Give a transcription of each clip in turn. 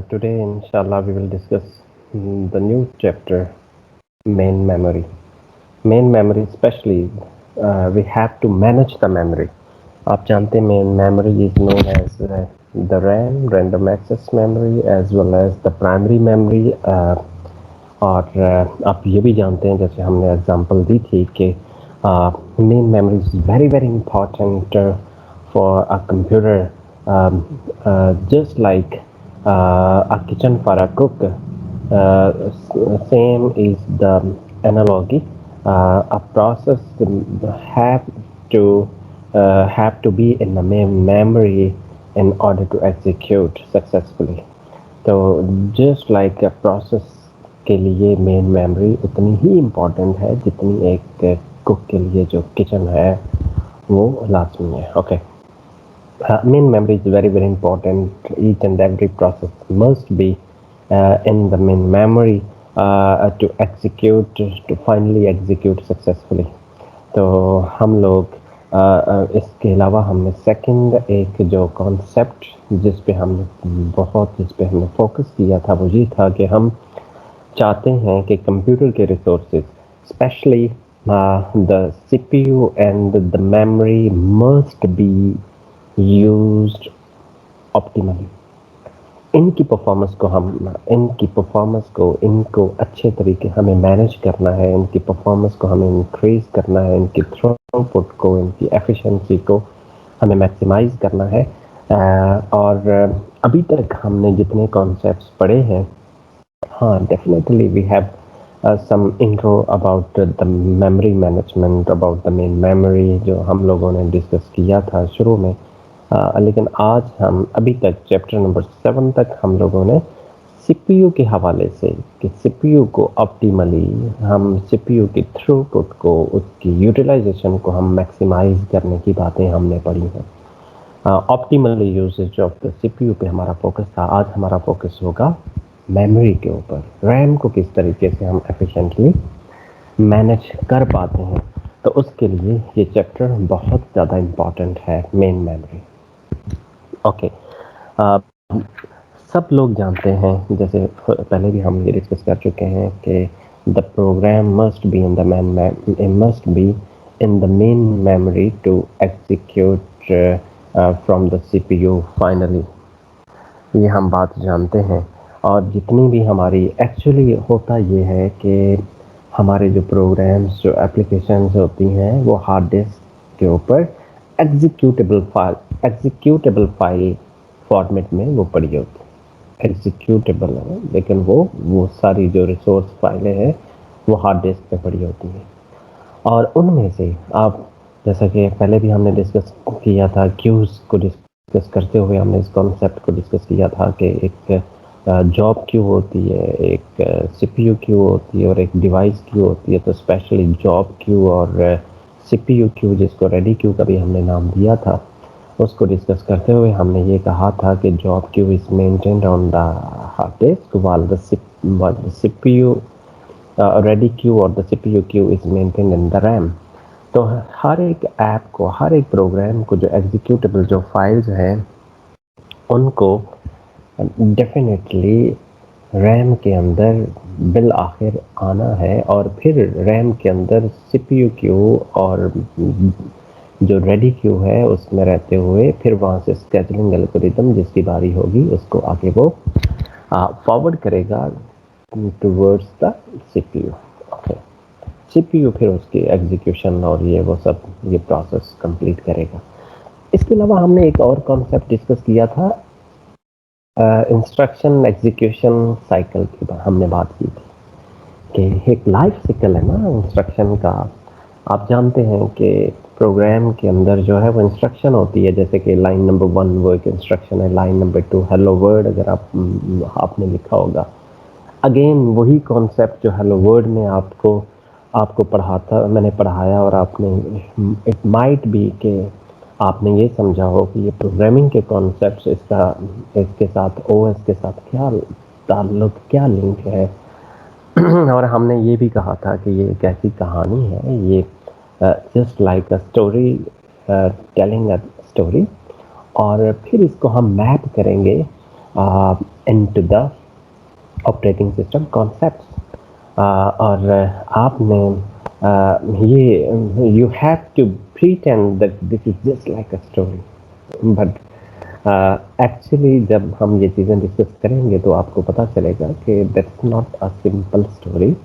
Today, inshallah, we will discuss the new chapter, main memory. Main memory, especially, we have to manage the memory. आप जानते हैं main memory is known as the RAM, random access memory, as well as the primary memory. और आप ये भी जानते हैं, जैसे हमने एग्जांपल दी थी कि main memory is very very important for a computer, just like a kitchen for a cook. Same is the analogy. A process to have to be in the main memory in order to execute successfully. तो just like a process के लिए main memory उतनी ही important है जितनी एक cook के लिए जो किचन है वो लाजमी है. Okay, main memory is very very important. Each and every process must be in the main memory to execute, to finally execute successfully. तो हम लोग इसके अलावा हमने सेकंड एक जो कॉन्सेप्ट जिस पे हमने फोकस किया था वो ये था कि हम चाहते हैं कि कंप्यूटर के resources, specially the CPU and the memory, must be used optimally. इनको अच्छे तरीके हमें मैनेज करना है, इनकी परफॉर्मेंस को हमें इंक्रीज करना है, इनकी थ्रूपुट को, इनकी एफिशिएंसी को हमें मैक्सिमाइज करना है. और अभी तक हमने जितने कॉन्सेप्ट्स पढ़े हैं, हाँ, definitely we have some intro about the memory management, about the main memory जो हम लोगों ने डिस्कस किया था शुरू में. लेकिन आज हम अभी तक चैप्टर नंबर 7 तक हम लोगों ने सीपीयू के हवाले से कि सीपीयू को ऑप्टिमली हम सीपीयू की थ्रूपुट को, उसकी यूटिलाइजेशन को हम मैक्सिमाइज करने की बातें हमने पढ़ी हैं. Optimally usages of the CPU पे हमारा फोकस था. आज हमारा फोकस होगा मेमोरी के ऊपर. रैम को किस तरीके से हम एफिशिएंटली मैनेज कर पाते हैं. तो उसके लिए ये चैप्टर बहुत ज़्यादा इम्पॉर्टेंट है, मेन मेमोरी. ओके, सब लोग जानते हैं, जैसे पहले भी हम ये डिस्कस कर चुके हैं कि the program must be in the main memory to execute from the CPU finally. ये हम बात जानते हैं. और जितनी भी हमारी एक्चुअली होता ये है कि हमारे जो प्रोग्राम्स, जो एप्लीकेशंस होती हैं, वो हार्ड डिस्क के ऊपर एग्जीक्यूटेबल फाइल फॉर्मेट में वो पड़ी होती है. एग्जीक्यूटेबल है, लेकिन वो सारी जो रिसोर्स फाइलें हैं वो हार्ड डिस्क पे पड़ी होती हैं. और उनमें से आप, जैसा कि पहले भी हमने डिस्कस किया था, क्यूज़ को डिस्कस करते हुए हमने इस कॉन्सेप्ट को डिस्कस किया था कि एक जॉब क्यू होती है, एक सीपीयू क्यू होती है और एक डिवाइस क्यू होती है. तो स्पेशली जॉब क्यू और सीपीयू क्यू, जिसको रेडी क्यू का भी हमने नाम दिया था, उसको डिस्कस करते हुए हमने ये कहा था कि job queue is maintained on the hard disk while the CPU ready queue और the CPU queue is maintained in the RAM. तो हर एक ऐप को, हर एक प्रोग्राम को, जो एग्जीक्यूटेबल जो फाइल्स हैं, उनको डेफिनेटली रैम के अंदर बिल आखिर आना है. और फिर रैम के अंदर सीपीयू क्यू और जो रेडी क्यू है उसमें रहते हुए फिर वहाँ से स्केजुलिंग एल्गोरिथम जिसकी बारी होगी उसको आगे वो फॉरवर्ड करेगा towards the CPU. Okay, CPU फिर उसकी एग्जीक्यूशन और वो सब प्रोसेस कंप्लीट करेगा. इसके अलावा हमने एक और कॉन्सेप्ट डिस्कस किया था, इंस्ट्रक्शन एग्जीक्यूशन साइकिल की हमने बात की थी कि एक लाइफ साइकिल है ना इंस्ट्रक्शन का. आप जानते हैं कि प्रोग्राम के अंदर जो है वो इंस्ट्रक्शन होती है, जैसे कि लाइन नंबर 1 वो एक इंस्ट्रक्शन है, लाइन नंबर 2 हेलो वर्ड अगर आपने लिखा होगा. अगेन वही कॉन्सेप्ट जो हेलो वर्ड में आपको मैंने पढ़ाया, और आपने, इट माइट बी कि आपने ये समझा हो कि ये प्रोग्रामिंग के कॉन्सेप्ट्स, इसके साथ ओएस के साथ क्या ताल्लुक, क्या लिंक है. और हमने ये भी कहा था कि ये एक ऐसी कहानी है, ये just like a story, telling a story. और फिर इसको हम मैप करेंगे into the operating system concepts. और आपने ये you have to pretend that this is just like a story, but actually जब हम ये चीज़ें डिस्कस करेंगे तो आपको पता चलेगा कि that's not a simple story.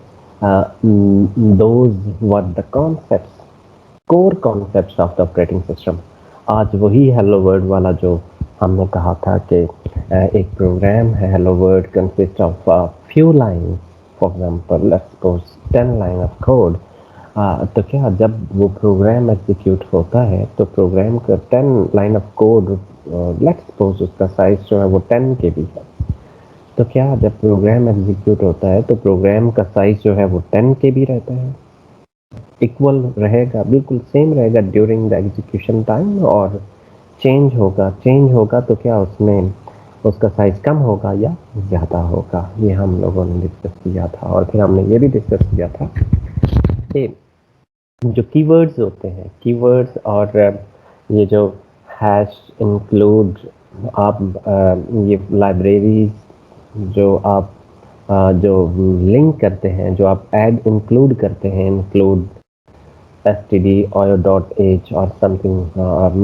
Those were the concepts, core concepts of the operating system. आज वही हेलो वर्ड वाला जो हमने कहा था कि एक प्रोग्राम है, hello word consist of few line, for example let's suppose 10 line of code. तो क्या जब वो प्रोग्राम एग्जीक्यूट होता है तो प्रोग्राम का 10 line of code, let's suppose उसका साइज जो है वो 10 के बी है, तो क्या जब प्रोग्राम एग्जीक्यूट होता है तो प्रोग्राम का साइज जो है वो 10 के बी रहता है, इक्वल रहेगा, बिल्कुल सेम रहेगा ड्यूरिंग द एग्जीक्यूशन टाइम, और चेंज होगा तो क्या उसमें उसका साइज कम होगा या ज़्यादा होगा? ये हम लोगों ने डिस्कस किया था। और फिर हमने ये भी डिस्कस किया था कि जो कीवर्ड्स होते हैं, कीवर्ड्स और ये जो हैश इंक्लूड, आप ये लाइब्रेरीज जो आप जो लिंक करते हैं, जो आप ऐड इंक्लूड करते हैं, इंक्लूड std oyo.h और समथिंग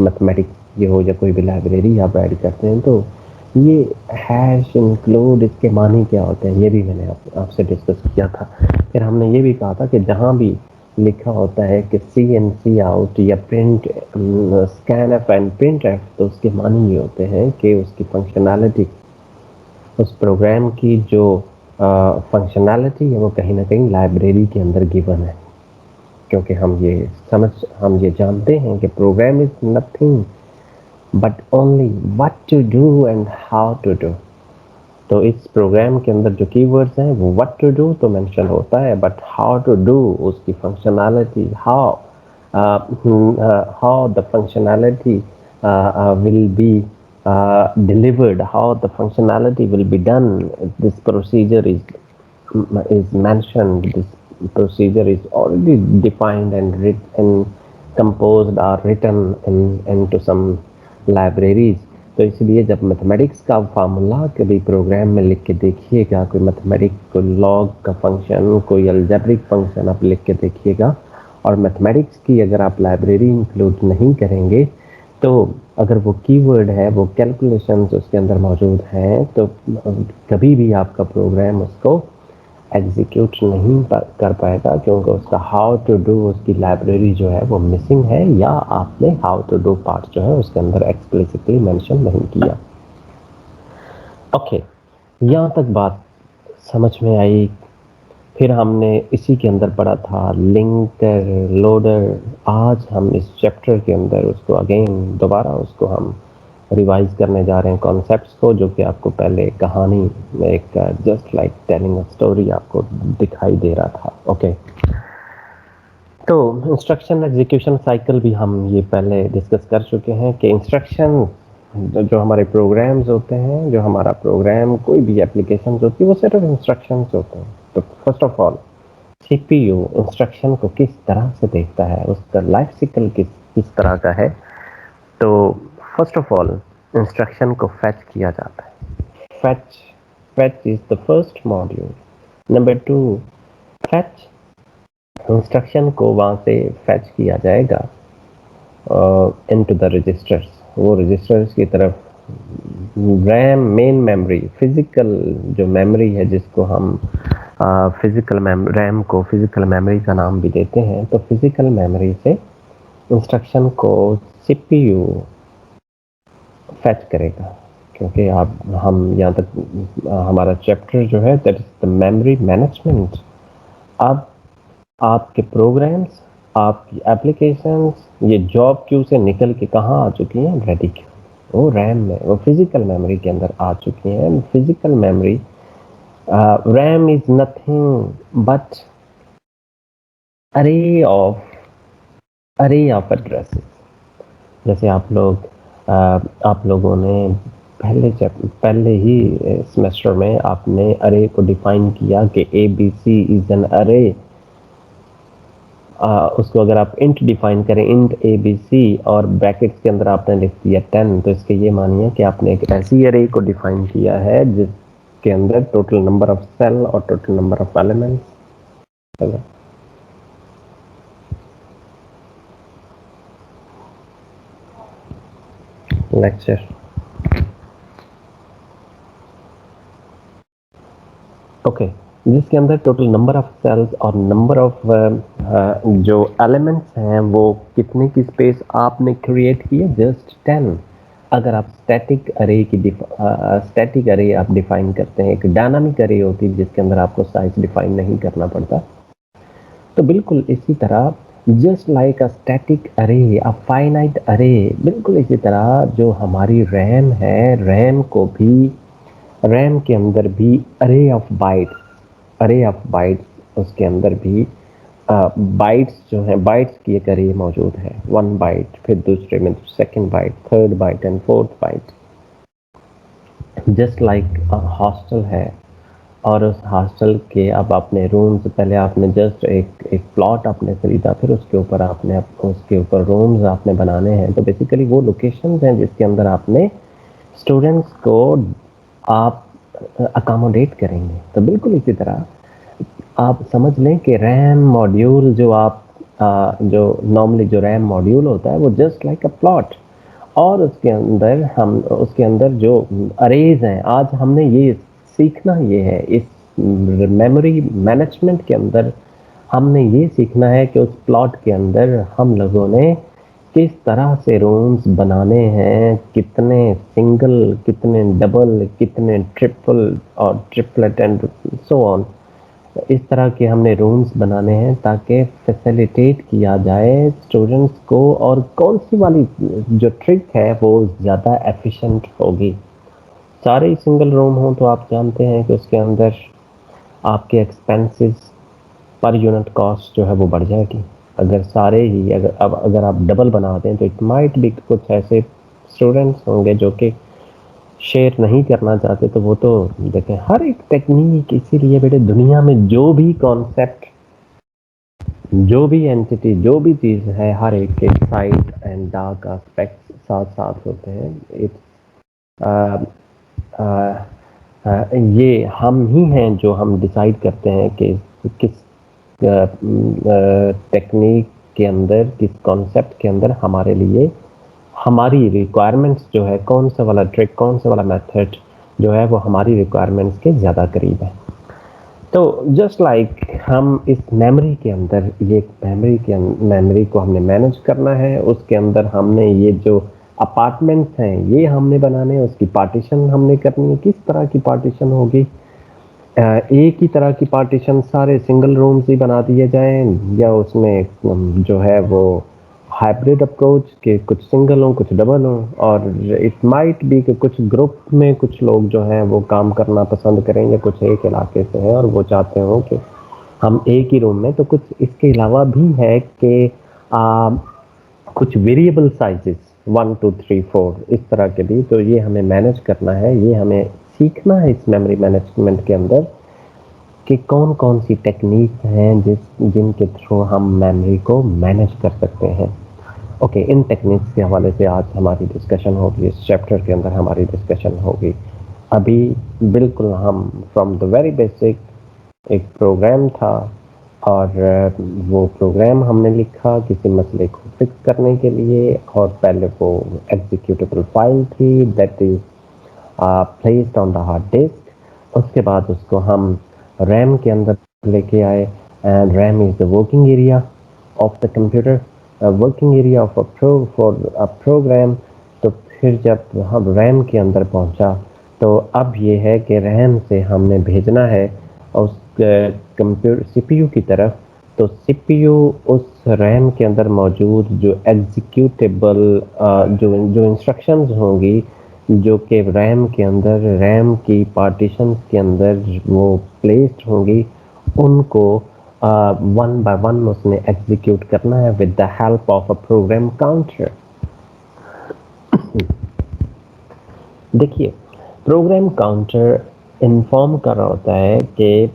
मैथमेटिक्स ये हो या कोई भी लाइब्रेरी आप ऐड करते हैं, तो ये हैश इंक्लूड इसके मानी क्या होते हैं, ये भी मैंने आपसे डिस्कस किया था। फिर हमने ये भी कहा था कि जहाँ भी लिखा होता है कि सी आउट या print scan F and print F, तो उसके मानी ये होते हैं कि उसकी फंक्शनैलिटी, उस प्रोग्राम की जो फंक्शनैलिटी है वो कहीं ना कहीं लाइब्रेरी के अंदर गिवन है, क्योंकि हम ये जानते हैं कि program is nothing but only what to do and how to do. तो इस प्रोग्राम के अंदर जो कीवर्ड्स हैं वो व्हाट टू डू तो मेंशन होता है, बट हाउ टू डू, उसकी functionality, how the functionality will be delivered, how the functionality will be done, this procedure is mentioned, this procedure is already defined and written and composed or written into some libraries। तो इसलिए जब mathematics का formula कभी programme में लिख के देखिएगा, कोई मैथमेटिक्स को लॉग का फंक्शन, कोई अलजेब्रिक फंक्शन आप लिख के देखिएगा, और मैथमेटिक्स की अगर आप लाइब्रेरी इंक्लूड नहीं करेंगे, तो अगर वो कीवर्ड है, वो कैलकुलेशंस उसके अंदर मौजूद हैं, तो कभी भी आपका प्रोग्राम उसको एग्जीक्यूट नहीं कर पाएगा, क्योंकि उसका हाउ टू डू, उसकी लाइब्रेरी जो है वो मिसिंग है, या आपने हाउ टू डू पार्ट जो है उसके अंदर एक्सप्लिसिटली मेंशन नहीं किया। ओके, यहाँ तक बात समझ में आई। फिर हमने इसी के अंदर पढ़ा था लिंकर, लोडर। आज हम इस चैप्टर के अंदर उसको अगेन दोबारा उसको हम रिवाइज करने जा रहे हैं कॉन्सेप्ट्स को, जो कि आपको पहले कहानी में एक just like telling a story आपको दिखाई दे रहा था। ओके, तो इंस्ट्रक्शन एग्जीक्यूशन साइकिल भी हम ये पहले डिस्कस कर चुके हैं कि इंस्ट्रक्शन जो हमारे प्रोग्राम्स होते हैं, जो हमारा प्रोग्राम कोई भी एप्लीकेशन होती है, वो सिर्फ इंस्ट्रक्शंस होते हैं। तो first of all CPU instruction को किस तरह से देखता है, उसका लाइफ साइकिल किस तरह का है। तो फर्स्ट ऑफ ऑल इंस्ट्रक्शन को फेच किया जाता है। Fetch is the first module. Number 2, fetch instruction को वहाँ से फेच किया जाएगा इनटू द रजिस्टर्स, वो रजिस्टर्स की तरफ रैम, मेन मेमोरी, फिजिकल जो मेमोरी है, जिसको हम फिजिकल रैम को फिजिकल मेमोरी का नाम भी देते हैं, तो फिजिकल मेमोरी से इंस्ट्रक्शन को सीपीयू फेच करेगा। क्योंकि हम यहाँ तक हमारा चैप्टर जो है that is the memory management. अब आपके प्रोग्राम्स, आपकी एप्लीकेशंस ये जॉब क्यू से निकल के कहाँ आ चुकी हैं? रेडी क्यू, वो रैम में, वो फिजिकल मेमोरी के अंदर आ चुकी हैं। Physical memory, RAM is nothing but अरे ऑफ एड्रेसेस। जैसे आप लोगों ने पहले ही सेमेस्टर में आपने अरे को डिफाइन किया कि ABC इज एन अरे। उसको अगर आप इंट डिफाइन करें, इंट ABC, और ब्रैकेट्स के अंदर आपने लिख दिया 10, तो इसके ये मानिए कि आपने एक ऐसी अरे को डिफाइन किया है के अंदर टोटल नंबर ऑफ सेल और total number of elements. Lecture okay, जिसके अंदर टोटल नंबर ऑफ सेल्स और नंबर ऑफ जो एलिमेंट्स हैं वो कितने की स्पेस आपने क्रिएट की है, जस्ट 10। अगर आप स्टैटिक अरे की स्टैटिक अरे आप डिफाइन करते हैं, एक डायनामिक अरे होती है जिसके अंदर आपको साइज डिफाइन नहीं करना पड़ता, तो बिल्कुल इसी तरह जस्ट लाइक अ स्टैटिक अरे, अ फाइनाइट अरे, बिल्कुल इसी तरह जो हमारी रैम है, रैम को भी, रैम के अंदर भी अरे ऑफ बाइट्स उसके अंदर भी बाइट्स जो है, बाइट्स की एक अरे मौजूद है, 1 बाइट, फिर दूसरे में second byte, third byte and fourth byte. Just like hostel है, और उस हॉस्टल के अब अपने रूम्स, पहले आपने जस्ट एक प्लॉट आपने खरीदा, फिर उसके ऊपर आपने उसके ऊपर रूम्स आपने बनाने हैं, तो बेसिकली वो लोकेशंस हैं जिसके अंदर आपने स्टूडेंट्स को आप अकोमोडेट करेंगे। तो बिल्कुल इसी तरह आप समझ लें कि रैम मॉड्यूल जो आप जो नॉर्मली जो रैम मॉड्यूल होता है वो जस्ट लाइक अ प्लॉट, और उसके अंदर जो अरेज हैं, आज हमने ये सीखना ये है, इस मेमोरी मैनेजमेंट के अंदर हमने ये सीखना है कि उस प्लॉट के अंदर हम लोगों ने किस तरह से रूम्स बनाने हैं, कितने सिंगल, कितने डबल, कितने ट्रिपल और ट्रिपलेट एंड सो ऑन, इस तरह के हमने रूम्स बनाने हैं ताकि फैसिलिटेट किया जाए स्टूडेंट्स को, और कौन सी वाली जो ट्रिक है वो ज़्यादा एफिशिएंट होगी। सारे ही सिंगल रूम हों तो आप जानते हैं कि उसके अंदर आपके एक्सपेंसेस पर यूनिट कॉस्ट जो है वो बढ़ जाएगी। अगर सारे ही अगर आप डबल बना दें तो इट माइट भी कुछ ऐसे स्टूडेंट्स होंगे जो कि शेयर नहीं करना चाहते, तो वो तो देखें हर एक टेक्निक, इसीलिए बेटे दुनिया में जो भी कॉन्सेप्ट, जो भी एंटिटी, जो भी चीज़ है, हर एक के साइड एंड डार्क एस्पेक्ट्स साथ साथ होते हैं। ये हम ही हैं जो हम डिसाइड करते हैं कि किस टेक्निक के अंदर, किस कॉन्सेप्ट के अंदर हमारे लिए हमारी रिक्वायरमेंट्स जो है, कौन सा वाला ट्रिक, कौन सा वाला मेथड जो है वो हमारी रिक्वायरमेंट्स के ज़्यादा करीब है। तो जस्ट लाइक हम इस मेमोरी के अंदर, ये मेमोरी को हमने मैनेज करना है, उसके अंदर हमने ये जो अपार्टमेंट्स हैं ये हमने बनाने हैं, उसकी पार्टीशन हमने करनी है। किस तरह की पार्टीशन होगी, एक ही तरह की पार्टीशन सारे सिंगल रूम्स ही बना दिए जाएं, या उसमें जो है वो हाइब्रिड अप्रोच के कुछ सिंगल हों कुछ डबल हों, और इट माइट बी कि कुछ ग्रुप में कुछ लोग जो हैं वो काम करना पसंद करेंगे, कुछ एक इलाके से हैं और वो चाहते हो कि हम एक ही रूम में, तो कुछ इसके अलावा भी है कि कुछ वेरिएबल साइजेस 1 2 3 4 इस तरह के भी, तो ये हमें मैनेज करना है, ये हमें सीखना है इस मेमोरी मैनेजमेंट के अंदर कि कौन कौन सी टेक्निक हैं जिनके थ्रू हम मेमोरी को मैनेज कर सकते हैं। ओके, इन टेक्निक्स के हवाले से आज हमारी डिस्कशन होगी, इस चैप्टर के अंदर हमारी डिस्कशन होगी। अभी बिल्कुल हम फ्रॉम द वेरी बेसिक, एक प्रोग्राम था और वो प्रोग्राम हमने लिखा किसी मसले को फिक्स करने के लिए, और पहले वो एग्जीक्यूटेबल फाइल थी that is placed on the hard disk. उसके बाद उसको हम रैम के अंदर लेके आए, and RAM is the working area of the computer, working area of for a program. तो फिर जब हम रैम के अंदर पहुंचा तो अब ये है कि रैम से हमने भेजना है उस कंप्यूटर सीपीयू की तरफ, तो सीपीयू उस रैम के अंदर मौजूद जो एग्जीक्यूटेबल जो जो इंस्ट्रक्शंस होंगी जो कि रैम के अंदर, रैम की पार्टीशंस के अंदर वो प्लेस्ड होंगी, उनको वन बाय वन उसने एग्जीक्यूट करना है with the help of a program counter. देखिए, प्रोग्राम काउंटर इन्फॉर्म कर रहा होता है कि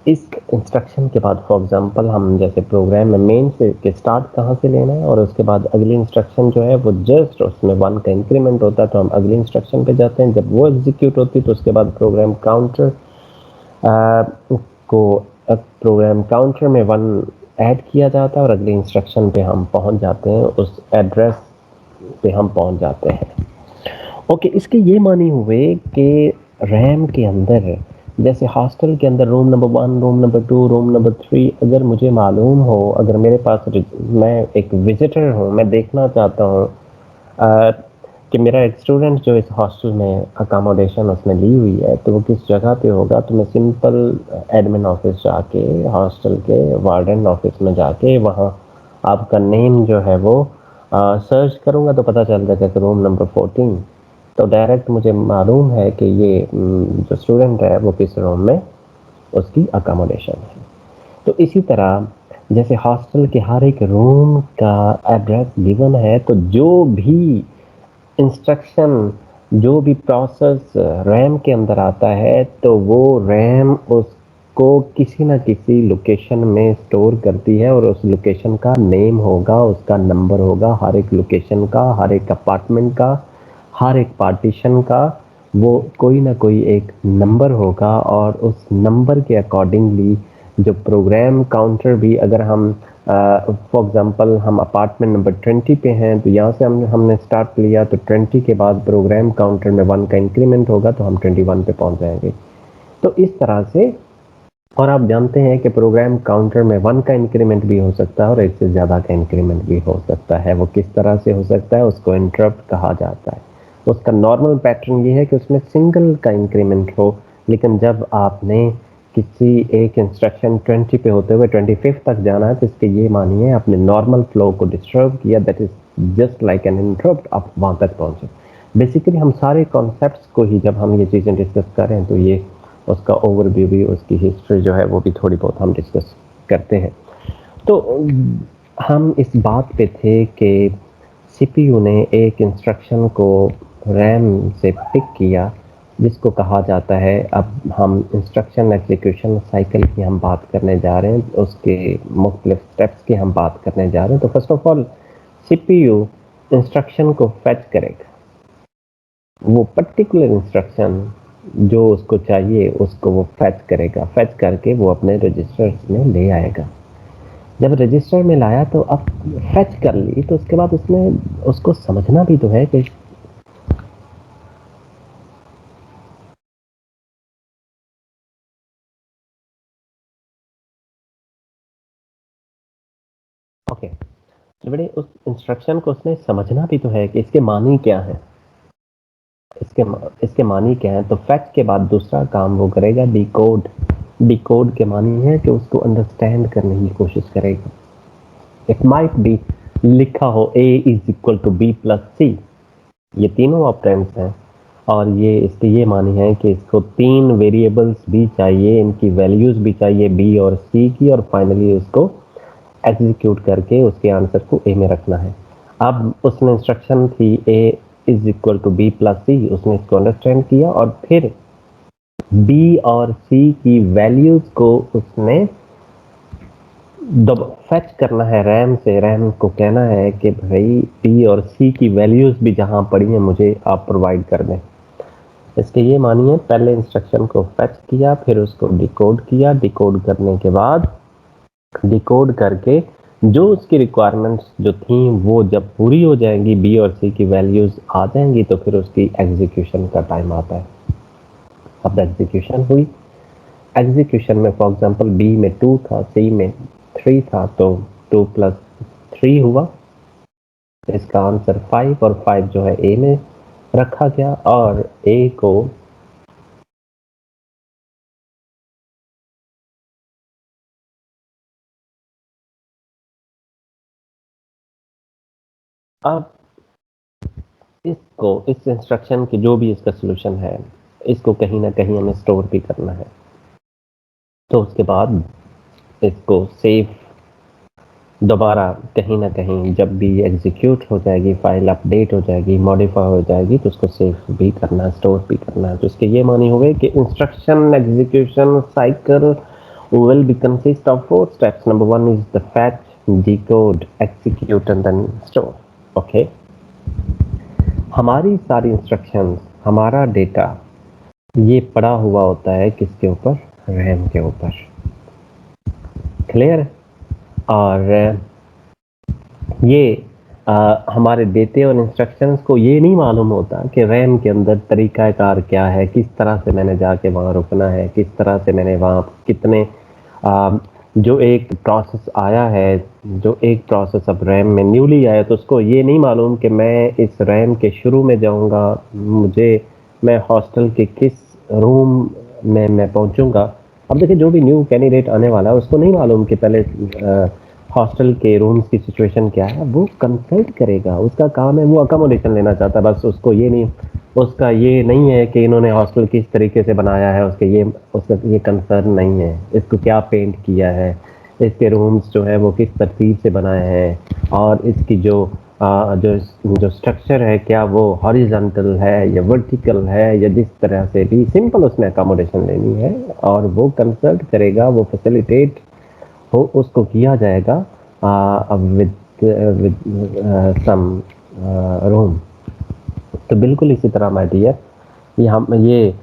इस इंस्ट्रक्शन के बाद फॉर एग्जांपल हम जैसे प्रोग्राम में मेन से के स्टार्ट कहाँ से लेना है और उसके बाद अगली इंस्ट्रक्शन जो है वो जस्ट उसमें 1 का इंक्रीमेंट होता है, तो हम अगली इंस्ट्रक्शन पे जाते हैं। जब वो एग्जीक्यूट होती है तो उसके बाद प्रोग्राम काउंटर में 1 ऐड किया जाता है और अगली इंस्ट्रक्शन पे हम पहुंच जाते हैं, उस एड्रेस पे हम पहुंच जाते हैं। ओके, इसके ये मानी हुए कि रैम के अंदर जैसे हॉस्टल के अंदर room number 1, room number 2, room number 3 अगर मुझे मालूम हो, अगर मेरे पास मैं एक विजिटर हूँ, मैं देखना चाहता हूँ कि मेरा एक स्टूडेंट जो इस हॉस्टल में अकोमोडेशन उसने ली हुई है तो वो किस जगह पे होगा, तो मैं सिंपल एडमिन ऑफिस जाके हॉस्टल के वार्डन ऑफिस में जाके वहाँ आपका नेम जो है वो सर्च करूँगा तो पता चल जाएगा कि रूम नंबर 14, तो डायरेक्ट मुझे मालूम है कि ये जो स्टूडेंट है वो किस रूम में उसकी अकोमोडेशन है। तो इसी तरह जैसे हॉस्टल के हर एक रूम का एड्रेस गिवन है, तो जो भी इंस्ट्रक्शन, जो भी प्रोसेस रैम के अंदर आता है तो वो रैम उसको किसी ना किसी लोकेशन में स्टोर करती है और उस लोकेशन का नेम होगा, उसका नंबर होगा, हर एक लोकेशन का, हर एक अपार्टमेंट का, हर एक पार्टीशन का वो कोई ना कोई एक नंबर होगा और उस नंबर के अकॉर्डिंगली जो प्रोग्राम काउंटर भी, अगर हम फॉर एग्जांपल हम अपार्टमेंट नंबर 20 पे हैं तो यहाँ से हमने स्टार्ट लिया तो 20 के बाद प्रोग्राम काउंटर में 1 का इंक्रीमेंट होगा तो हम 21 पे पहुंच जाएंगे। तो इस तरह से, और आप जानते हैं कि प्रोग्राम काउंटर में 1 का इंक्रीमेंट भी हो सकता है और एक से ज़्यादा का इंक्रीमेंट भी हो सकता है। वो किस तरह से हो सकता है, उसको इंटरप्ट कहा जाता है। उसका नॉर्मल पैटर्न ये है कि उसमें सिंगल का इंक्रीमेंट हो, लेकिन जब आपने किसी एक इंस्ट्रक्शन 20 पे होते हुए 25 तक जाना है तो इसके ये मानिए आपने नॉर्मल फ्लो को डिस्टर्ब किया, that is just like an interrupt, आप वहाँ तक पहुँचे। बेसिकली हम सारे कॉन्सेप्ट्स को ही जब हम ये चीज़ें डिस्कस करें तो ये उसका ओवरव्यू भी, उसकी हिस्ट्री जो है वो भी थोड़ी बहुत हम डिस्कस करते हैं। तो हम इस बात पे थे कि सीपीयू ने एक इंस्ट्रक्शन को रैम से पिक किया जिसको कहा जाता है, अब हम इंस्ट्रक्शन एग्जीक्यूशन साइकिल की हम बात करने जा रहे हैं, उसके मुख्तलिफ स्टेप्स की हम बात करने जा रहे हैं। तो first of all CPU instruction को फेच करेगा, वो पर्टिकुलर इंस्ट्रक्शन जो उसको चाहिए उसको वो फेच करेगा, फेच करके वो अपने रजिस्टर में ले आएगा। जब रजिस्टर में लाया तो अब फेच कर ली तो उसके बाद उसमें उसको समझना भी तो है कि ओके, तो बड़े उस इंस्ट्रक्शन को उसने समझना भी तो है कि इसके मानी क्या है, इसके इसके मानी क्या है। तो फैक्ट के बाद दूसरा काम वो करेगा डिकोड। डिकोड के मानी है कि उसको अंडरस्टैंड करने की कोशिश करेगा। इट माइट बी लिखा हो a is equal to B plus C, ये तीनों ऑपरेंड्स हैं और ये इसके ये मानी है कि इसको 3 वेरिएबल्स भी चाहिए, इनकी वैल्यूज भी चाहिए b और c की, और फाइनली उसको एग्जीक्यूट करके उसके आंसर को a में रखना है। अब उसमें इंस्ट्रक्शन थी a is equal to B plus C, उसने इसको अंडरस्टैंड किया और फिर b और c की वैल्यूज को उसने फेच करना है रैम से। रैम को कहना है कि भाई b और c की वैल्यूज भी जहां पड़ी हैं मुझे आप प्रोवाइड कर दें। इसके ये मानिए पहले इंस्ट्रक्शन को फेच किया, फिर उसको डिकोड किया, डिकोड करने के बाद डिकोड करके जो उसकी रिक्वायरमेंट्स जो थी वो जब पूरी हो जाएंगी, बी और सी की वैल्यूज आ जाएंगी तो फिर उसकी एग्जीक्यूशन का टाइम आता है। अब एग्जीक्यूशन हुई, एग्जीक्यूशन में फॉर एग्जांपल बी में 2 था, सी में 3 था, तो 2 प्लस 3 हुआ, इसका आंसर 5 और 5 जो है ए में रखा गया और ए को अब इसको इस इंस्ट्रक्शन की जो भी इसका सोल्यूशन है इसको कहीं ना कहीं हमें स्टोर भी करना है, तो उसके बाद इसको सेव दोबारा कहीं ना कहीं जब भी एग्जीक्यूट हो जाएगी, फाइल अपडेट हो जाएगी, मॉडिफाई हो जाएगी तो उसको सेव भी करना है, स्टोर भी करना है। तो इसके ये मानी हुए कि instruction execution cycle will be consist of 4 steps. Number 1 is the fetch, decode, execute and then store. Okay. हमारी सारी इंस्ट्रक्शंस, हमारा डेटा ये पड़ा हुआ होता है किसके ऊपर? रैम के ऊपर। क्लियर? और ये हमारे डेटे और इंस्ट्रक्शंस को ये नहीं मालूम होता कि रैम के अंदर तरीकाकार क्या है, किस तरह से मैंने जाके वहाँ रुकना है, किस तरह से मैंने वहाँ कितने जो एक प्रोसेस आया है, जो एक प्रोसेस अब रैम में न्यूली आया, तो उसको ये नहीं मालूम कि मैं इस रैम के शुरू में जाऊँगा, मैं हॉस्टल के किस रूम में मैं पहुँचूँगा। अब देखिए, जो भी न्यू कैंडिडेट आने वाला है उसको नहीं मालूम कि पहले हॉस्टल के रूम्स की सिचुएशन क्या है। वो कंसल्ट करेगा, उसका काम है, वो अकोमोडेशन लेना चाहता है, बस उसका ये नहीं है कि इन्होंने हॉस्टल किस तरीके से बनाया है, उसका ये कंसर्न नहीं है, इसको क्या पेंट किया है, इसके रूम्स जो है वो किस तरतीब से बनाए हैं, और इसकी जो स्ट्रक्चर है क्या वो हॉरिजॉन्टल है या वर्टिकल है, या जिस तरह से भी सिंपल उसमें अकोमोडेशन लेनी है, और वो कंसल्ट करेगा, वो फैसिलिटेट हो उसको किया जाएगा विद सम रूम। तो बिल्कुल इसी तरह माय डियर, ये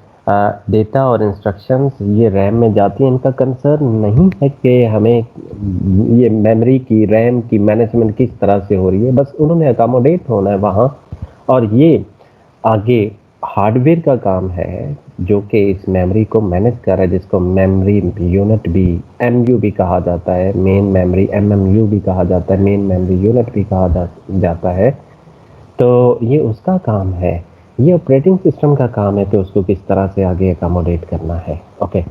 डेटा और इंस्ट्रक्शंस ये रैम में जाती हैं, इनका कंसर्न नहीं है कि हमें ये मेमोरी की, रैम की मैनेजमेंट किस तरह से हो रही है, बस उन्होंने अकोमोडेट होना है वहाँ। और ये आगे हार्डवेयर का काम है जो कि इस मेमोरी को मैनेज कर रहा है, जिसको मेमोरी यूनिट भी, एमयू भी कहा जाता है, मेन मेमोरी एमएमयू भी कहा जाता है, मेन मेमोरी यूनिट भी कहा जाता है। तो ये उसका काम है, ये ऑपरेटिंग सिस्टम का काम है कि उसको किस तरह से आगे अकोमोडेट करना है। ओके,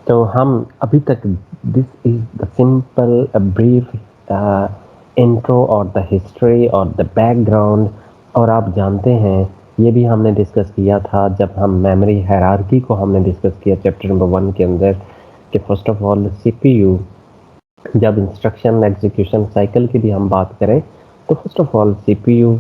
तो हम अभी तक, this is the simple brief intro और द हिस्ट्री और द बैकग्राउंड। और आप जानते हैं, ये भी हमने डिस्कस किया था जब हम मेमोरी हायरार्की को हमने डिस्कस किया चैप्टर नंबर 1 के अंदर, कि फर्स्ट ऑफ ऑल सीपीयू, जब इंस्ट्रक्शन एग्जीक्यूशन साइकिल की भी हम बात करें तो फर्स्ट ऑफ ऑल सीपीयू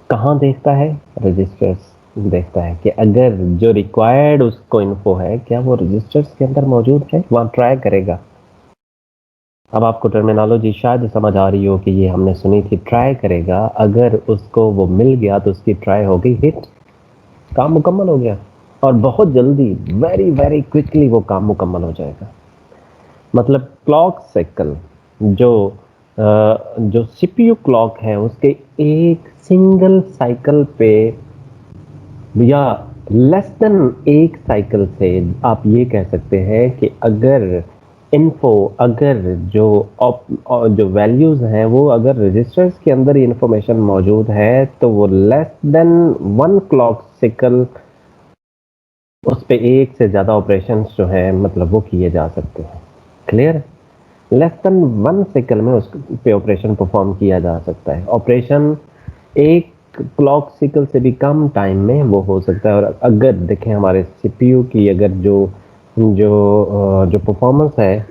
कहाँ देखता है? रजिस्टर्स देखता है कि अगर जो रिक्वायर्ड उसको इन्फो है क्या वो रजिस्टर्स के अंदर मौजूद है, वहाँ ट्राई करेगा। अब आपको टर्मिनोलॉजी शायद समझ आ रही हो कि ये हमने सुनी थी, ट्राई करेगा, अगर उसको वो मिल गया तो उसकी ट्राई हो गई हिट, काम मुकम्मल हो गया, और बहुत जल्दी, वेरी वेरी क्विकली वो काम मुकम्मल हो जाएगा। मतलब क्लॉक साइकिल, जो सीपीयू क्लॉक है उसके एक सिंगल साइकिल पे या लेस देन एक साइकिल से आप ये कह सकते हैं कि अगर जो वैल्यूज हैं वो अगर रजिस्टर्स के अंदर ही इंफॉर्मेशन मौजूद है तो वो लेस देन 1 क्लॉक साइकिल उस पे एक से ज़्यादा ऑपरेशंस जो है मतलब वो किए जा सकते हैं। क्लियर? लेस देन 1 साइकिल में उस पे ऑपरेशन परफॉर्म किया जा सकता है। ऑपरेशन एक क्लॉक साइकिल से भी कम टाइम में वो हो सकता है। और अगर देखें हमारे सीपीयू की अगर जो परफॉर्मेंस है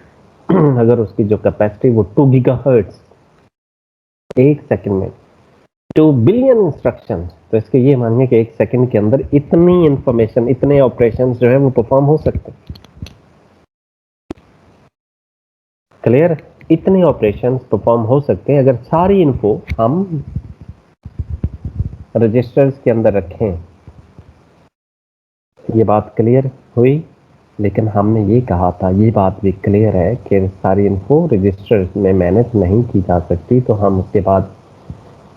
अगर उसकी जो कैपेसिटी वो 2 गीगाहर्ट्ज एक सेकंड में, 2 बिलियन इंस्ट्रक्शंस, तो इसके ये मानिए कि एक सेकंड के अंदर इतनी इंफॉर्मेशन, इतने ऑपरेशंस जो है वो परफॉर्म हो सकते हैं। क्लियर? इतने ऑपरेशंस परफॉर्म हो सकते हैं अगर सारी इन्फो हम रजिस्टर्स के अंदर रखें। ये बात क्लियर हुई? लेकिन हमने ये कहा था, ये बात भी क्लियर है कि सारी इन्फो रजिस्टर्स में मैनेज नहीं की जा सकती। तो हम उसके बाद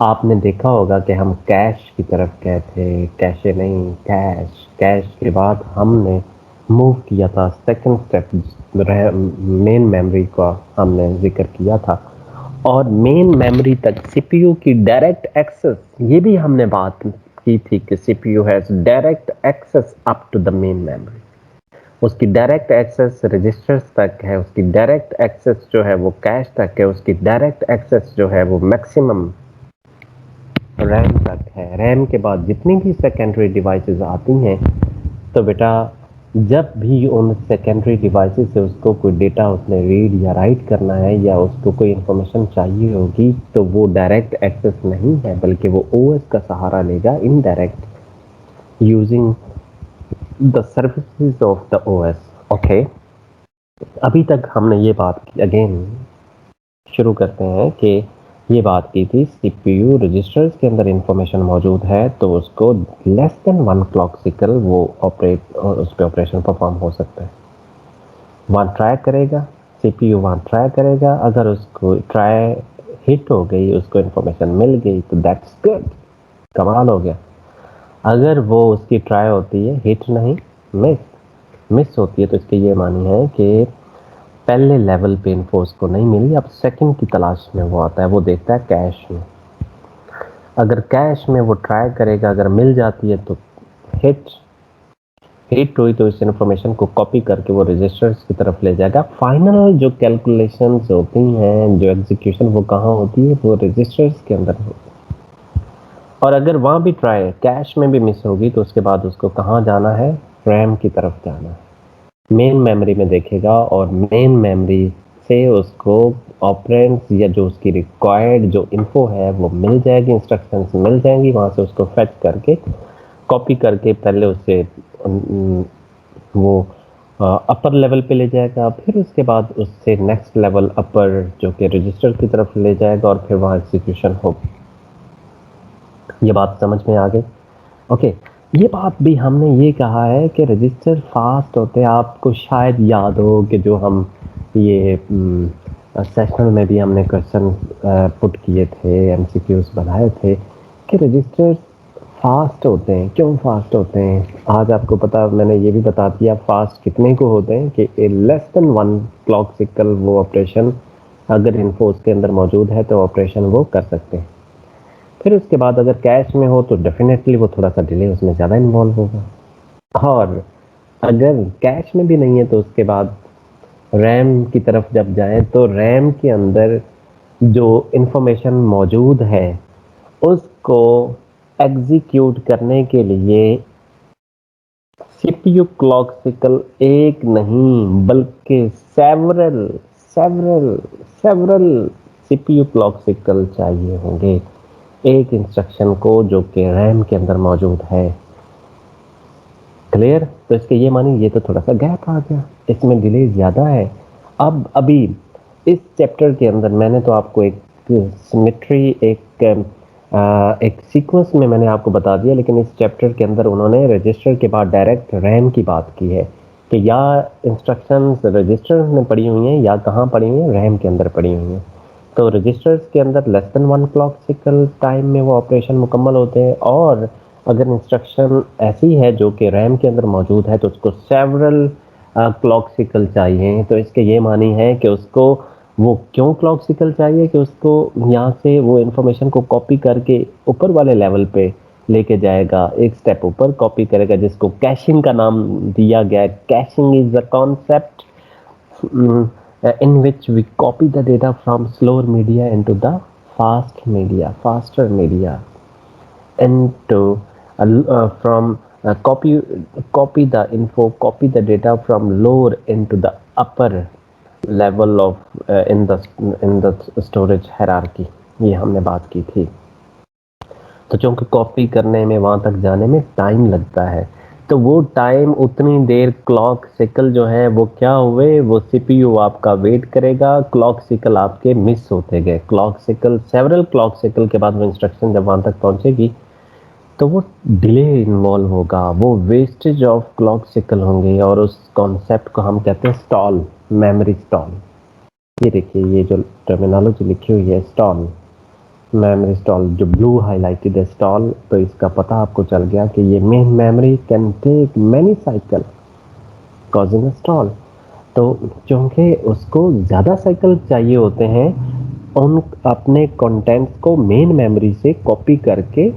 आपने देखा होगा कि हम कैश की तरफ गए थे, कैशे नहीं, कैश के बाद हमने मूव किया था सेकंड स्टेप, मेन मेमोरी का हमने जिक्र किया था। और मेन मेमोरी तक सीपीयू की डायरेक्ट एक्सेस, ये भी हमने बात की थी कि CPU has direct access up to the main memory. उसकी डायरेक्ट एक्सेस रजिस्टर्स तक है, उसकी डायरेक्ट एक्सेस जो है वो कैश तक है, उसकी डायरेक्ट एक्सेस जो है वो मैक्सिमम रैम तक है। रैम के बाद जितनी भी सेकेंडरी डिवाइसेस आती हैं, तो बेटा जब भी उन सेकेंडरी डिवाइसेस से उसको कोई डेटा उसने रीड या राइट करना है या उसको कोई इंफॉर्मेशन चाहिए होगी, तो वो डायरेक्ट एक्सेस नहीं है, बल्कि वो ओएस का सहारा लेगा, indirect, using the services of the OS. Okay, अभी तक हमने ये बात की, अगेन शुरू करते हैं कि ये बात की थी सीपीयू रजिस्टर्स के अंदर इंफॉर्मेशन मौजूद है तो उसको लेस देन 1 क्लॉक साइकिल वो ऑपरेट और उस पे ऑपरेशन परफॉर्म हो सकता है। वहाँ ट्राई करेगा, सीपीयू वहाँ ट्राई करेगा, अगर उसको ट्राई हिट हो गई, उसको इंफॉर्मेशन मिल गई तो दैट्स गुड, कमाल हो गया। अगर वो उसकी ट्राई होती है हिट नहीं, मिस मिस होती है, तो इसके ये मानी है कि पहले लेवल पे इन्फो उसको नहीं मिली, अब सेकंड की तलाश में वो आता है, वो देखता है कैश में। अगर कैश में वो ट्राई करेगा, अगर मिल जाती है तो हिट हिट हुई तो इस इंफॉर्मेशन को कॉपी करके वो रजिस्टर्स की तरफ ले जाएगा। फाइनल जो कैलकुलेशंस होती हैं, जो एग्जीक्यूशन, वो कहाँ होती है? वो रजिस्टर्स के अंदर होती है। और अगर वहाँ भी ट्राई कैश में भी मिस होगी तो उसके बाद उसको कहाँ जाना है? रैम की तरफ जाना है, मेन मेमोरी में देखेगा और मेन मेमोरी से उसको ऑपरेंड्स या जो उसकी रिक्वायर्ड जो इन्फो है वो मिल जाएगी, इंस्ट्रक्शंस मिल जाएंगी, वहाँ से उसको फेच करके कॉपी करके पहले उससे वो अपर लेवल पे ले जाएगा, फिर उसके बाद उससे नेक्स्ट लेवल अपर जो कि रजिस्टर की तरफ ले जाएगा और फिर वहाँ एग्जीक्यूशन होगी। ये बात समझ में आ गई? ओके। ये बात भी हमने ये कहा है कि रजिस्टर फास्ट होते हैं। आपको शायद याद हो कि जो हम ये सेशनल में भी हमने क्वेश्चन पुट किए थे, एमसीक्यूज बनाए थे कि रजिस्टर्स फास्ट होते हैं। क्यों फास्ट होते हैं? आज आपको पता, मैंने ये भी बता दिया फास्ट कितने को होते हैं कि लेस देन 1 क्लॉक साइकिल वो ऑपरेशन अगर इन्फो उसके अंदर मौजूद है तो ऑपरेशन वो कर सकते हैं। फिर उसके बाद अगर कैश में हो तो डेफिनेटली वो थोड़ा सा डिले उसमें ज़्यादा इन्वॉल्व होगा, और अगर कैश में भी नहीं है तो उसके बाद रैम की तरफ जब जाएं तो रैम के अंदर जो इंफॉर्मेशन मौजूद है उसको एग्जीक्यूट करने के लिए सीपीयू क्लॉक साइकिल एक नहीं बल्कि several several several CPU clock cycle चाहिए होंगे एक इंस्ट्रक्शन को जो कि रैम के अंदर मौजूद है। क्लियर? तो इसके ये मानी ये तो थोड़ा सा गैप आ गया, इसमें डिले ज़्यादा है। अब अभी इस चैप्टर के अंदर मैंने तो आपको एक सिमेट्री, एक सीक्वेंस में मैंने आपको बता दिया, लेकिन इस चैप्टर के अंदर उन्होंने रजिस्टर के बाद डायरेक्ट रैम की बात की है कि या इंस्ट्रक्शंस रजिस्टर में पड़ी हुई हैं या कहाँ पड़ी हुई हैं? रैम के अंदर पड़ी हुई हैं। तो रजिस्टर्स के अंदर less than 1 clock cycle time में वो ऑपरेशन मुकम्मल होते हैं, और अगर इंस्ट्रक्शन ऐसी है जो कि रैम के अंदर मौजूद है तो उसको सेवरल क्लॉक साइकिल चाहिए। तो इसके ये मानी है कि उसको वो क्यों क्लॉक साइकिल चाहिए कि उसको यहाँ से वो इंफॉर्मेशन को कॉपी करके ऊपर वाले लेवल पे लेके जाएगा, एक स्टेप ऊपर कॉपी करेगा, जिसको कैशिंग का नाम दिया गया है। Caching is the concept in which we copy the data from slower media into the faster media, into from copy the info, copy the data from lower into the upper level of in the storage hierarchy। ये हमने बात की थी। तो चूंकि copy करने में वहां तक जाने में टाइम लगता है, तो वो टाइम उतनी देर क्लॉक साइकिल जो है वो क्या हुए, वो सीपीयू आपका वेट करेगा, क्लॉक साइकिल आपके मिस होते गए। Clock cycle, several clock cycle के बाद वो इंस्ट्रक्शन जब वहां तक पहुंचेगी तो वो डिले इन्वॉल्व होगा, वो वेस्टेज ऑफ क्लॉक साइकिल होंगे, और उस कॉन्सेप्ट को हम कहते हैं स्टॉल, मेमोरी स्टॉल। ये देखिए, ये जो टर्मिनोलॉजी लिखी हुई है स्टॉल, मेमोरी स्टॉल, जो ब्लू हाईलाइटेड है स्टॉल, तो इसका पता आपको चल गया कि ये main memory can take many cycle causing a stall. तो चूंकि उसको ज़्यादा साइकिल चाहिए होते हैं उन अपने कंटेंट्स को मेन मेमोरी से कॉपी करके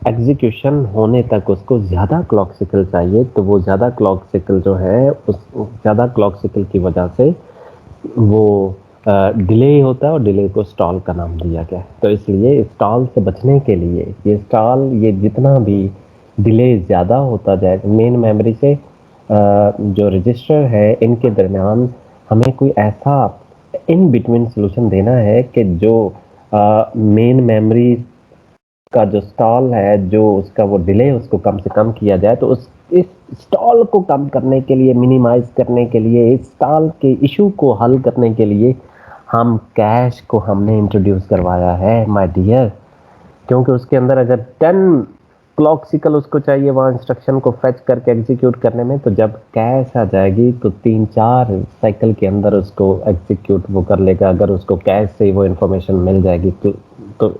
एग्जीक्यूशन होने तक उसको ज़्यादा क्लॉक साइकिल चाहिए, तो वो ज़्यादा क्लॉक साइकिल जो है उस ज़्यादा क्लॉक साइकिल की वजह से वो डिले होता है, और डिले को स्टॉल का नाम दिया गया है। तो इसलिए स्टॉल से बचने के लिए ये स्टॉल, ये जितना भी डिले ज़्यादा होता जाए मेन मेमोरी से जो रजिस्टर है इनके दरमियान, हमें कोई ऐसा इन बिटवीन सॉल्यूशन देना है कि जो मेन मेमोरी का जो स्टॉल है, जो उसका वो डिले उसको कम से कम किया जाए। तो उस इस स्टॉल को कम करने के लिए, मिनिमाइज़ करने के लिए, इस स्टॉल के इश्यू को हल करने के लिए हम कैश को हमने इंट्रोड्यूस करवाया है माय डियर। क्योंकि उसके अंदर अगर 10 क्लॉक साइकिल उसको चाहिए वहाँ इंस्ट्रक्शन को फेच करके एग्जीक्यूट करने में, तो जब कैश आ जाएगी तो 3-4 साइकिल के अंदर उसको एग्जीक्यूट वो कर लेगा। अगर उसको कैश से ही वो इन्फॉर्मेशन मिल जाएगी तो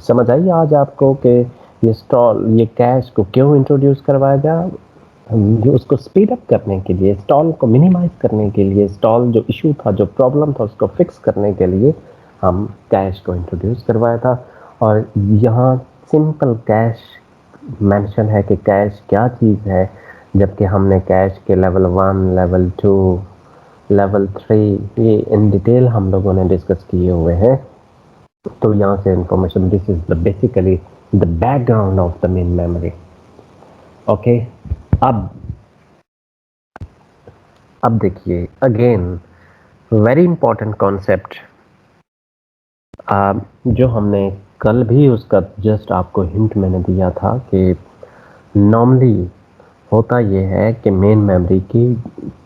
समझ आइए आज आपको कि ये कैश को क्यों इंट्रोड्यूस करवाया गया। उसको स्पीड अप करने के लिए, स्टॉल को मिनिमाइज करने के लिए, स्टॉल जो इशू था, जो प्रॉब्लम था, उसको फिक्स करने के लिए हम कैश को इंट्रोड्यूस करवाया था। और यहाँ सिंपल कैश मेंशन है कि कैश क्या चीज़ है, जबकि हमने कैश के लेवल 1, लेवल 2, लेवल 3 ये इन डिटेल हम लोगों ने डिस्कस किए हुए हैं। तो यहाँ से information, this is the basically the background of the main memory. Okay, अब देखिए अगेन वेरी इंपॉर्टेंट कॉन्सेप्ट, जो हमने कल भी उसका जस्ट आपको हिंट मैंने दिया था कि नॉर्मली होता ये है कि मेन मेमोरी की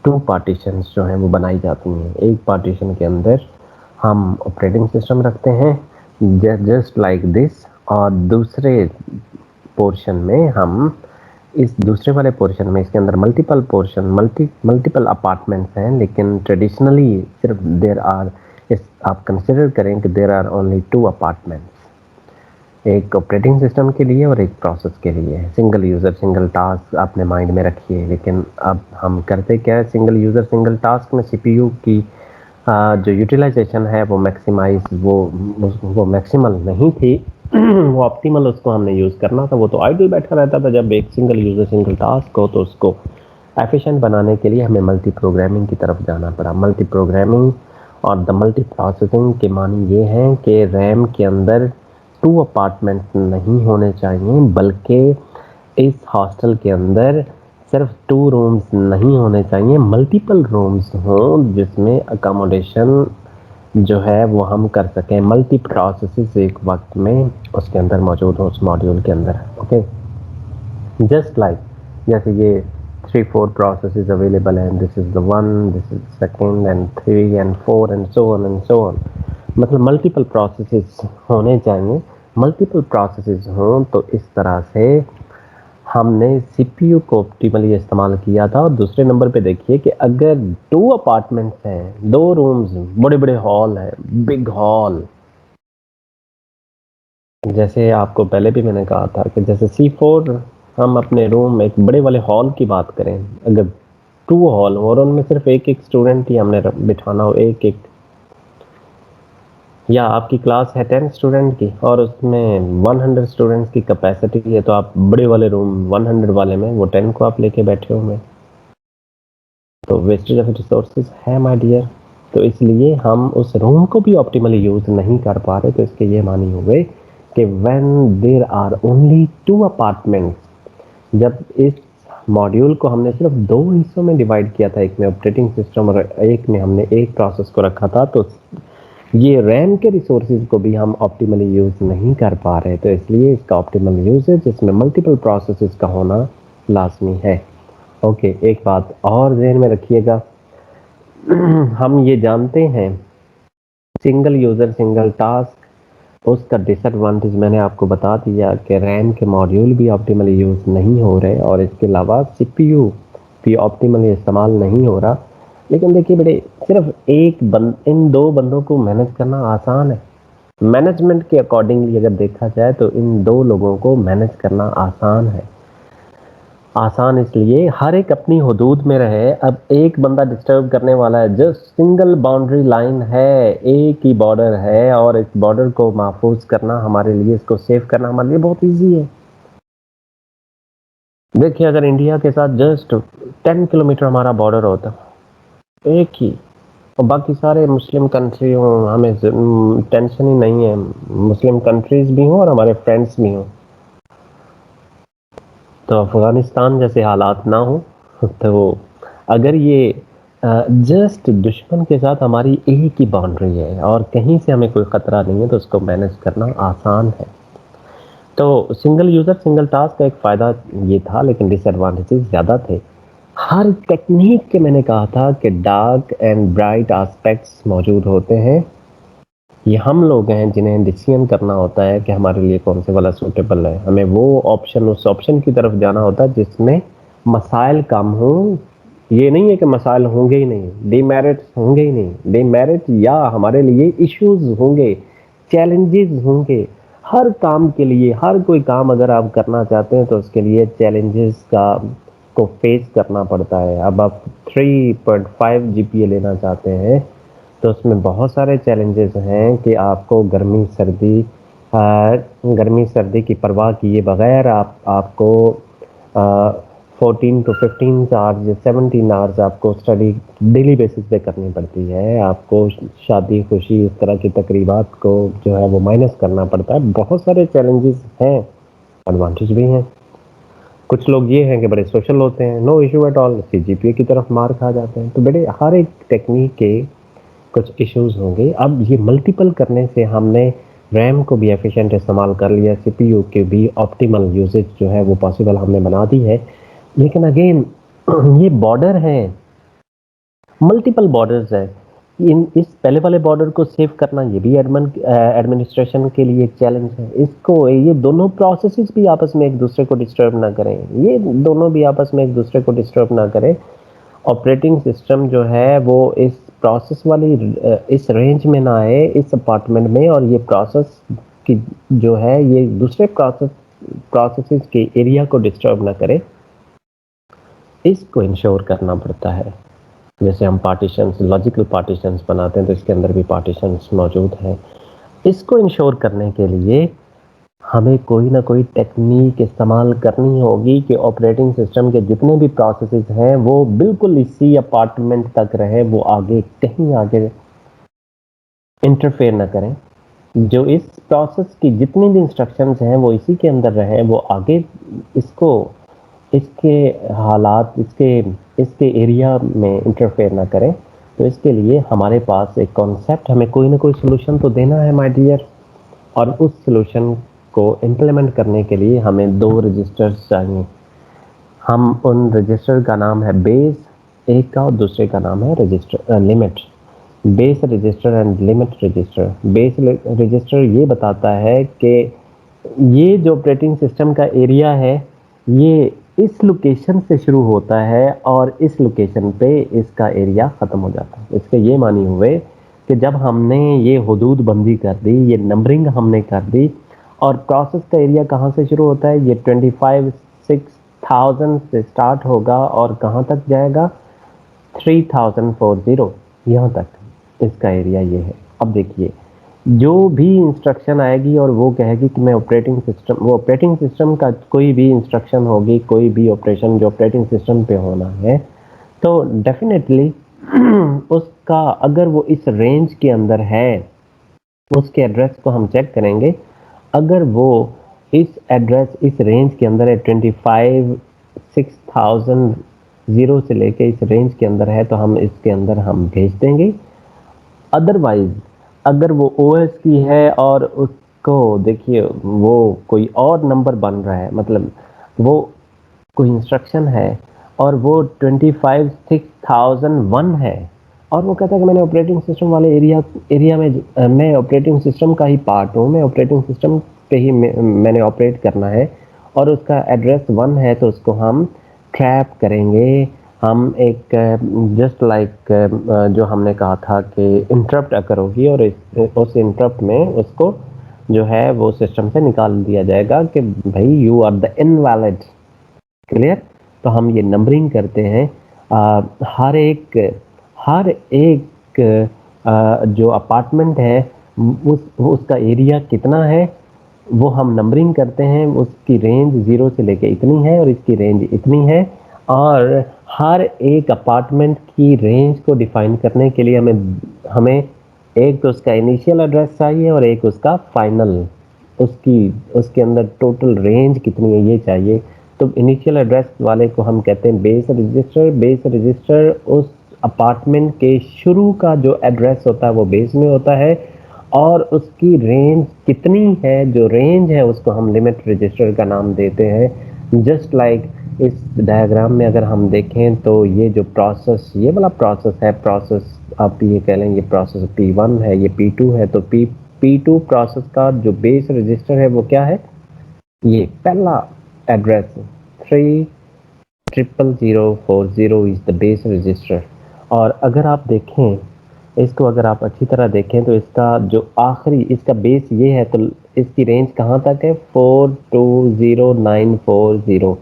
2 पार्टीशंस जो हैं वो बनाई जाती हैं। एक पार्टीशन के अंदर हम ऑपरेटिंग सिस्टम रखते हैं जस्ट लाइक दिस, और दूसरे पोर्शन में हम इस दूसरे वाले पोर्शन में इसके अंदर मल्टीपल अपार्टमेंट्स हैं, लेकिन ट्रेडिशनली सिर्फ देर आर, इस आप कंसिडर करें कि देर आर ओनली 2 अपार्टमेंट्स, एक ऑपरेटिंग सिस्टम के लिए और एक प्रोसेस के लिए। सिंगल यूज़र सिंगल टास्क अपने माइंड में रखिए। लेकिन अब हम करते क्या है, सिंगल यूज़र सिंगल टास्क में सीपीयू की जो यूटिलाइजेशन है वो वो मैक्सिमल नहीं थी। वो ऑप्टिमल उसको हमने यूज़ करना था। वो तो आइडल बैठा रहता था। जब एक सिंगल यूज़र सिंगल टास्क हो तो उसको एफिशिएंट बनाने के लिए हमें मल्टी प्रोग्रामिंग की तरफ जाना पड़ा। मल्टी प्रोग्रामिंग और द मल्टी प्रोसेसिंग के मानी ये हैं कि रैम के अंदर 2 अपार्टमेंट नहीं होने चाहिए, बल्कि इस हॉस्टल के अंदर सिर्फ 2 रूम्स नहीं होने चाहिए, मल्टीपल रूम्स हों जिसमें अकोमोडेशन जो है वो हम कर सकें। मल्टी प्रोसेसेस एक वक्त में उसके अंदर मौजूद हो, उस मॉड्यूल के अंदर। ओके, जस्ट लाइक जैसे ये 3-4 प्रोसेसेस अवेलेबल हैं, this is the 1, this is second and 3 and 4 and so on and so on. मतलब मल्टीपल प्रोसेसेस होने चाहिए। मल्टीपल प्रोसेसेस हों तो इस तरह से हमने सीपीयू को ऑप्टिमली इस्तेमाल किया था। और दूसरे नंबर पे देखिए कि अगर 2 अपार्टमेंट्स हैं, 2 रूम्स, बड़े बड़े हॉल है, बिग हॉल, जैसे आपको पहले भी मैंने कहा था कि जैसे C4 हम अपने रूम एक बड़े वाले हॉल की बात करें, अगर 2 हॉल और उनमें सिर्फ एक एक स्टूडेंट ही हमने बिठाना हो, एक एक, या आपकी क्लास है 10 स्टूडेंट की और उसमें 100 स्टूडेंट्स की कैपेसिटी है, तो आप बड़े वाले रूम 100 वाले में वो 10 को आप लेके बैठे होंगे, तो वेस्टेज ऑफ रिसोर्सेज है माय डियर। तो इसलिए हम उस रूम को भी ऑप्टिमली यूज नहीं कर पा रहे। तो इसके ये मानी हो गए कि when there are only 2 apartments, जब इस मॉड्यूल को हमने सिर्फ 2 हिस्सों में डिवाइड किया था, एक में ऑपरेटिंग सिस्टम और एक में हमने एक प्रोसेस को रखा था, तो ये रैम के रिसोर्सेज को भी हम ऑप्टिमली यूज नहीं कर पा रहे। तो इसलिए इसका ऑप्टिमल यूजेज, इसमें मल्टीपल प्रोसेसेस का होना लाजमी है। ओके, एक बात और ध्यान में रखिएगा, हम ये जानते हैं सिंगल यूजर सिंगल टास्क, उसका डिसएडवांटेज मैंने आपको बता दिया कि रैम के मॉड्यूल भी ऑप्टिमली यूज नहीं हो रहे और इसके अलावा सीपीयू भी ऑप्टिमली इस्तेमाल नहीं हो रहा। लेकिन देखिए बेटे, सिर्फ इन 2 बंदों को मैनेज करना आसान है। मैनेजमेंट के अकॉर्डिंगली अगर देखा जाए तो इन 2 लोगों को मैनेज करना आसान है। आसान इसलिए हर एक अपनी हदूद में रहे। अब एक बंदा डिस्टर्ब करने वाला है, जस्ट सिंगल बाउंड्री लाइन है, एक ही बॉर्डर है, और इस बॉर्डर को महफूज करना हमारे लिए, इसको सेव करना हमारे लिए बहुत इजी है। देखिए अगर इंडिया के साथ जस्ट 10 किलोमीटर हमारा बॉर्डर होता, एक ही, और बाकी सारे मुस्लिम कंट्री हों, हमें टेंशन ही नहीं है, मुस्लिम कंट्रीज भी हों और हमारे फ्रेंड्स भी हों, तो अफगानिस्तान जैसे हालात ना हो, तो अगर ये जस्ट दुश्मन के साथ हमारी एक ही बाउंड्री है और कहीं से हमें कोई ख़तरा नहीं है, तो उसको मैनेज करना आसान है। तो सिंगल यूज़र सिंगल टास्क का एक फ़ायदा ये था, लेकिन डिसएडवांटेजेस ज़्यादा थे। हर टेक्नीक के मैंने कहा था कि डार्क एंड ब्राइट एस्पेक्ट्स मौजूद होते हैं। ये हम लोग हैं जिन्हें डिसीजन करना होता है कि हमारे लिए कौन से वाला सूटेबल है। हमें वो ऑप्शन उस ऑप्शन की तरफ जाना होता है जिसमें मसाइल कम हों। ये नहीं है कि मसाइल होंगे ही नहीं, डिमेरिट्स होंगे ही नहीं। डिमेरिट या हमारे लिए इश्यूज़ होंगे, चैलेंजेस होंगे। हर काम के लिए, हर कोई काम अगर आप करना चाहते हैं तो उसके लिए चैलेंजेस को फेस करना पड़ता है। अब आप 3.5 जीपीए लेना चाहते हैं तो उसमें बहुत सारे चैलेंजेस हैं कि आपको गर्मी सर्दी की परवाह किए बगैर आपको 14 टू 15 आवर्स या 17 आवर्स आपको स्टडी डेली बेसिस पे करनी पड़ती है। आपको शादी खुशी इस तरह की तकरीबात को जो है वो माइनस करना पड़ता है। बहुत सारे चैलेंजेस हैं, एडवांटेज भी हैं। कुछ लोग ये हैं कि बड़े सोशल होते हैं, no issue at all, CGPA की तरफ मार खा जाते हैं। तो बड़े हर एक टेक्निक के कुछ इश्यूज होंगे। अब ये मल्टीपल करने से हमने रैम को भी एफिशिएंट इस्तेमाल कर लिया, सीपीयू के भी ऑप्टिमल यूसेज जो है वो पॉसिबल हमने बना दी है। लेकिन अगेन ये बॉर्डर है, मल्टीपल बॉर्डर्स है। इन इस पहले वाले बॉर्डर को सेव करना ये भी एडमिनिस्ट्रेशन के लिए एक चैलेंज है। इसको ये दोनों प्रोसेसेस भी आपस में एक दूसरे को डिस्टर्ब ना करें, ये दोनों भी आपस में एक दूसरे को डिस्टर्ब ना करें। ऑपरेटिंग सिस्टम जो है वो इस प्रोसेस वाली इस रेंज में ना आए, इस अपार्टमेंट में, और ये प्रोसेस की जो है ये दूसरे प्रोसेसेस के एरिया को डिस्टर्ब ना करे। इसको इंश्योर करना पड़ता है। जैसे हम पार्टीशंस, लॉजिकल पार्टीशंस बनाते हैं तो इसके अंदर भी पार्टीशंस मौजूद हैं। इसको इंश्योर करने के लिए हमें कोई ना कोई टेक्नीक इस्तेमाल करनी होगी कि ऑपरेटिंग सिस्टम के जितने भी प्रोसेसेस हैं वो बिल्कुल इसी अपार्टमेंट तक रहे, वो आगे कहीं आगे इंटरफेयर ना करें। जो इस प्रोसेस की जितनी भी इंस्ट्रक्शंस हैं वो इसी के अंदर रहे, वो आगे इसको इसके हालात इसके एरिया में इंटरफेयर ना करें। तो इसके लिए हमारे पास एक कॉन्सेप्ट, हमें कोई ना कोई सोल्यूशन तो देना है माय डियर। और उस सोल्यूशन को इम्प्लीमेंट करने के लिए हमें 2 रजिस्टर्स चाहिए। हम उन रजिस्टर का नाम है बेस एक का, और दूसरे का नाम है register limit. Base register and limit register. Base register ये बताता है कि ये जो ऑपरेटिंग सिस्टम का एरिया है ये इस लोकेशन से शुरू होता है और इस लोकेशन पे इसका एरिया ख़त्म हो जाता है। इसके ये मानी हुए कि जब हमने ये हदूद बंदी कर दी, ये नंबरिंग हमने कर दी, और प्रोसेस का एरिया कहाँ से शुरू होता है, ये 25,6,000 से स्टार्ट होगा और कहाँ तक जाएगा, 3,040, यहाँ तक इसका एरिया ये है। अब देखिए, जो भी इंस्ट्रक्शन आएगी और वो कहेगी कि मैं ऑपरेटिंग सिस्टम, वो ऑपरेटिंग सिस्टम का कोई भी इंस्ट्रक्शन होगी, कोई भी ऑपरेशन जो ऑपरेटिंग सिस्टम पे होना है, तो डेफिनेटली उसका अगर वो इस रेंज के अंदर है, उसके एड्रेस को हम चेक करेंगे। अगर वो इस एड्रेस इस रेंज के अंदर है, 25,6,000 जीरो से लेके इस रेंज के अंदर है, तो हम इसके अंदर हम भेज देंगे। अदरवाइज अगर वो ओएस की है और उसको देखिए वो कोई और नंबर बन रहा है, मतलब वो कोई इंस्ट्रक्शन है और वो 25,6,001 है, और वो कहता है कि मैंने ऑपरेटिंग सिस्टम वाले एरिया में मैं ऑपरेटिंग सिस्टम का ही पार्ट हूँ, मैं ऑपरेटिंग सिस्टम पे ही मैंने ऑपरेट करना है, और उसका एड्रेस 1 है, तो उसको हम ट्रैप करेंगे। हम एक जस्ट लाइक जो हमने कहा था कि इंटरप्ट अकर होगी, और उस इंटरप्ट में उसको जो है वो सिस्टम से निकाल दिया जाएगा कि भाई you are the invalid. Clear? तो हम ये नंबरिंग करते हैं। हर एक जो अपार्टमेंट है उसका एरिया कितना है वो हम नंबरिंग करते हैं। उसकी रेंज 0 से लेके इतनी है और इसकी रेंज इतनी है, और हर एक अपार्टमेंट की रेंज को डिफाइन करने के लिए हमें हमें एक तो उसका इनिशियल एड्रेस चाहिए और एक उसका फाइनल, उसकी उसके अंदर टोटल रेंज कितनी है ये चाहिए। तो इनिशियल एड्रेस वाले को हम कहते हैं बेस रजिस्टर। बेस रजिस्टर उस अपार्टमेंट के शुरू का जो एड्रेस होता है वो बेस में होता है, और उसकी रेंज कितनी है, जो रेंज है उसको हम लिमिट रजिस्टर का नाम देते हैं। जस्ट लाइक इस डायग्राम में अगर हम देखें तो ये जो प्रोसेस, ये वाला प्रोसेस है, प्रोसेस आप ये कह लें, ये प्रोसेस P1 है, ये P2 है, तो P2 प्रोसेस का जो बेस रजिस्टर है वो क्या है, ये पहला address 300040 is the base register. और अगर आप देखें इसको, अगर आप अच्छी तरह देखें तो इसका जो आखिरी, इसका बेस ये है, तो इसकी रेंज कहाँ तक है, 420940।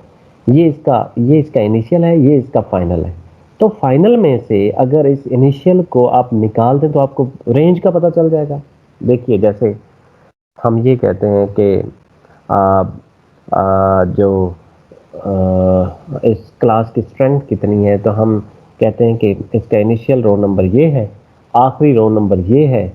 ये इसका इनिशियल है, ये इसका फाइनल है। तो फाइनल में से अगर इस इनिशियल को आप निकाल दें तो आपको रेंज का पता चल जाएगा। देखिए जैसे हम ये कहते हैं कि आ, जो इस क्लास की स्ट्रेंथ कितनी है, तो हम कहते हैं कि इसका इनिशियल रोल नंबर ये है, आखिरी रोल नंबर ये है,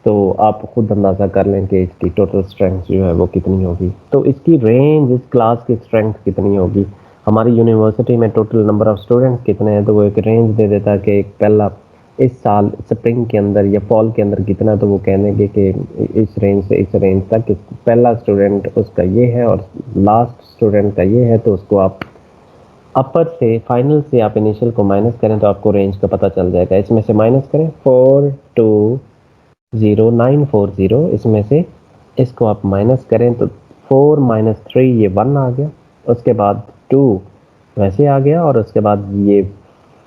तो आप खुद अंदाज़ा कर लें कि इसकी टोटल स्ट्रेंथ जो है वो कितनी होगी। तो इसकी रेंज, इस क्लास की स्ट्रेंथ कितनी होगी। हमारी यूनिवर्सिटी में टोटल नंबर ऑफ स्टूडेंट्स कितने हैं, तो वो एक रेंज दे देता है कि एक पहला इस साल स्प्रिंग के अंदर या फॉल के अंदर कितना, तो वो कहने के कि इस रेंज से इस रेंज तक पहला स्टूडेंट उसका ये है और लास्ट स्टूडेंट का ये है, तो उसको आप अपर से, फाइनल से आप इनिशियल को माइनस करें तो आपको रेंज का पता चल जाएगा। इसमें से माइनस करें 420940, इसमें से इसको आप माइनस करें तो 4 माइनस 3 ये 1 आ गया, उसके बाद 2 वैसे आ गया, और उसके बाद ये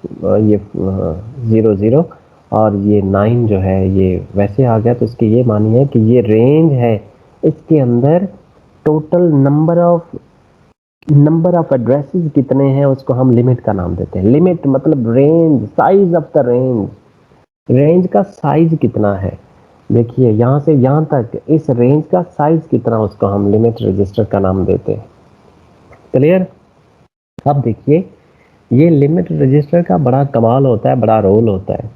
00 और ये 9 जो है ये वैसे आ गया। तो इसकी ये मानी है कि ये रेंज है, इसके अंदर टोटल नंबर ऑफ एड्रेसेस कितने हैं उसको हम लिमिट का नाम देते हैं। लिमिट मतलब range, size of the range, range का साइज कितना है। देखिए यहाँ से यहाँ तक इस रेंज का साइज कितना, उसको हम लिमिट रजिस्टर का नाम देते हैं। क्लियर। अब देखिए ये लिमिट रजिस्टर का बड़ा कमाल होता है, बड़ा रोल होता है।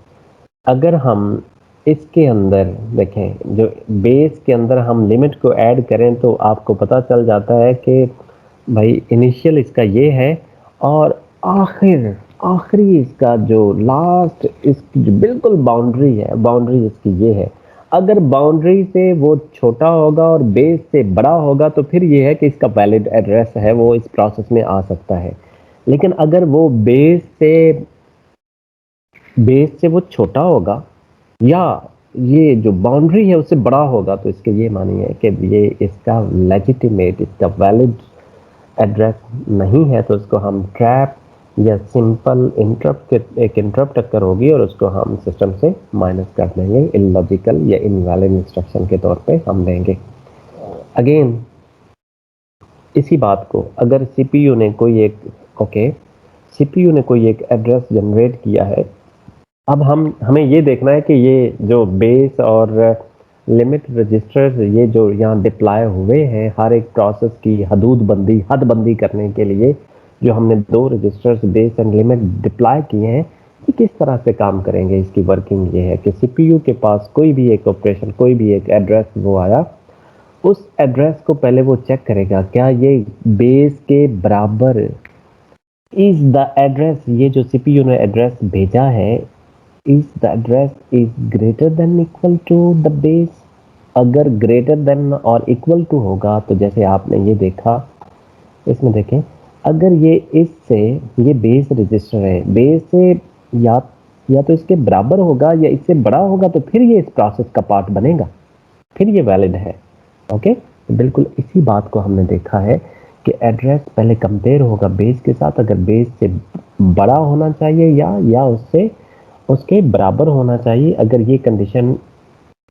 अगर हम इसके अंदर देखें, जो बेस के अंदर हम लिमिट को ऐड करें तो आपको पता चल जाता है कि भाई इनिशियल इसका ये है, और आखिरी इसका जो लास्ट, इसकी जो बिल्कुल बाउंड्री है, बाउंड्री इसकी ये है। अगर बाउंड्री से वो छोटा होगा और बेस से बड़ा होगा तो फिर ये है कि इसका वैलिड एड्रेस है, वो इस प्रोसेस में आ सकता है। लेकिन अगर वो बेस से वो छोटा होगा या ये जो बाउंड्री है उससे बड़ा होगा, तो इसके ये मानिए कि ये इसका लेजिटिमेट, इसका वैलिड एड्रेस नहीं है, तो उसको हम ट्रैप या सिंपल इंटरप्ट के, एक इंटरप्ट अक्कर होगी और उसको हम सिस्टम से माइनस कर देंगे, इलॉजिकल या इनवैलिड इंस्ट्रक्शन के तौर पे हम देंगे। अगेन इसी बात को अगर सीपीयू ने कोई एक एड्रेस जनरेट किया है, अब हमें ये देखना है कि ये जो बेस और लिमिट रजिस्टर्स ये जो यहाँ डिप्लॉय हुए हैं, हर एक प्रोसेस की हदबंदी करने के लिए जो हमने 2 registers base and limit deploy किए हैं, ये किस तरह से काम करेंगे। इसकी वर्किंग ये है कि सीपीयू के पास कोई भी एक ऑपरेशन, कोई भी एक एड्रेस वो आया, उस एड्रेस को पहले वो चेक करेगा क्या ये बेस के बराबर, इज द एड्रेस, ये जो सीपीयू ने एड्रेस भेजा है, is the address is greater than equal to the base. अगर ग्रेटर देन और इक्वल टू होगा तो जैसे आपने ये देखा, इसमें देखें, अगर ये इससे, ये बेस रजिस्टर है, बेस से या तो इसके बराबर होगा या इससे बड़ा होगा, तो फिर ये इस प्रोसेस का पार्ट बनेगा, फिर ये वैलिड है। ओके, तो बिल्कुल इसी बात को हमने देखा है कि एड्रेस पहले कंपेयर होगा बेस के साथ, अगर बेस से बड़ा होना चाहिए या उसके बराबर होना चाहिए। अगर ये कंडीशन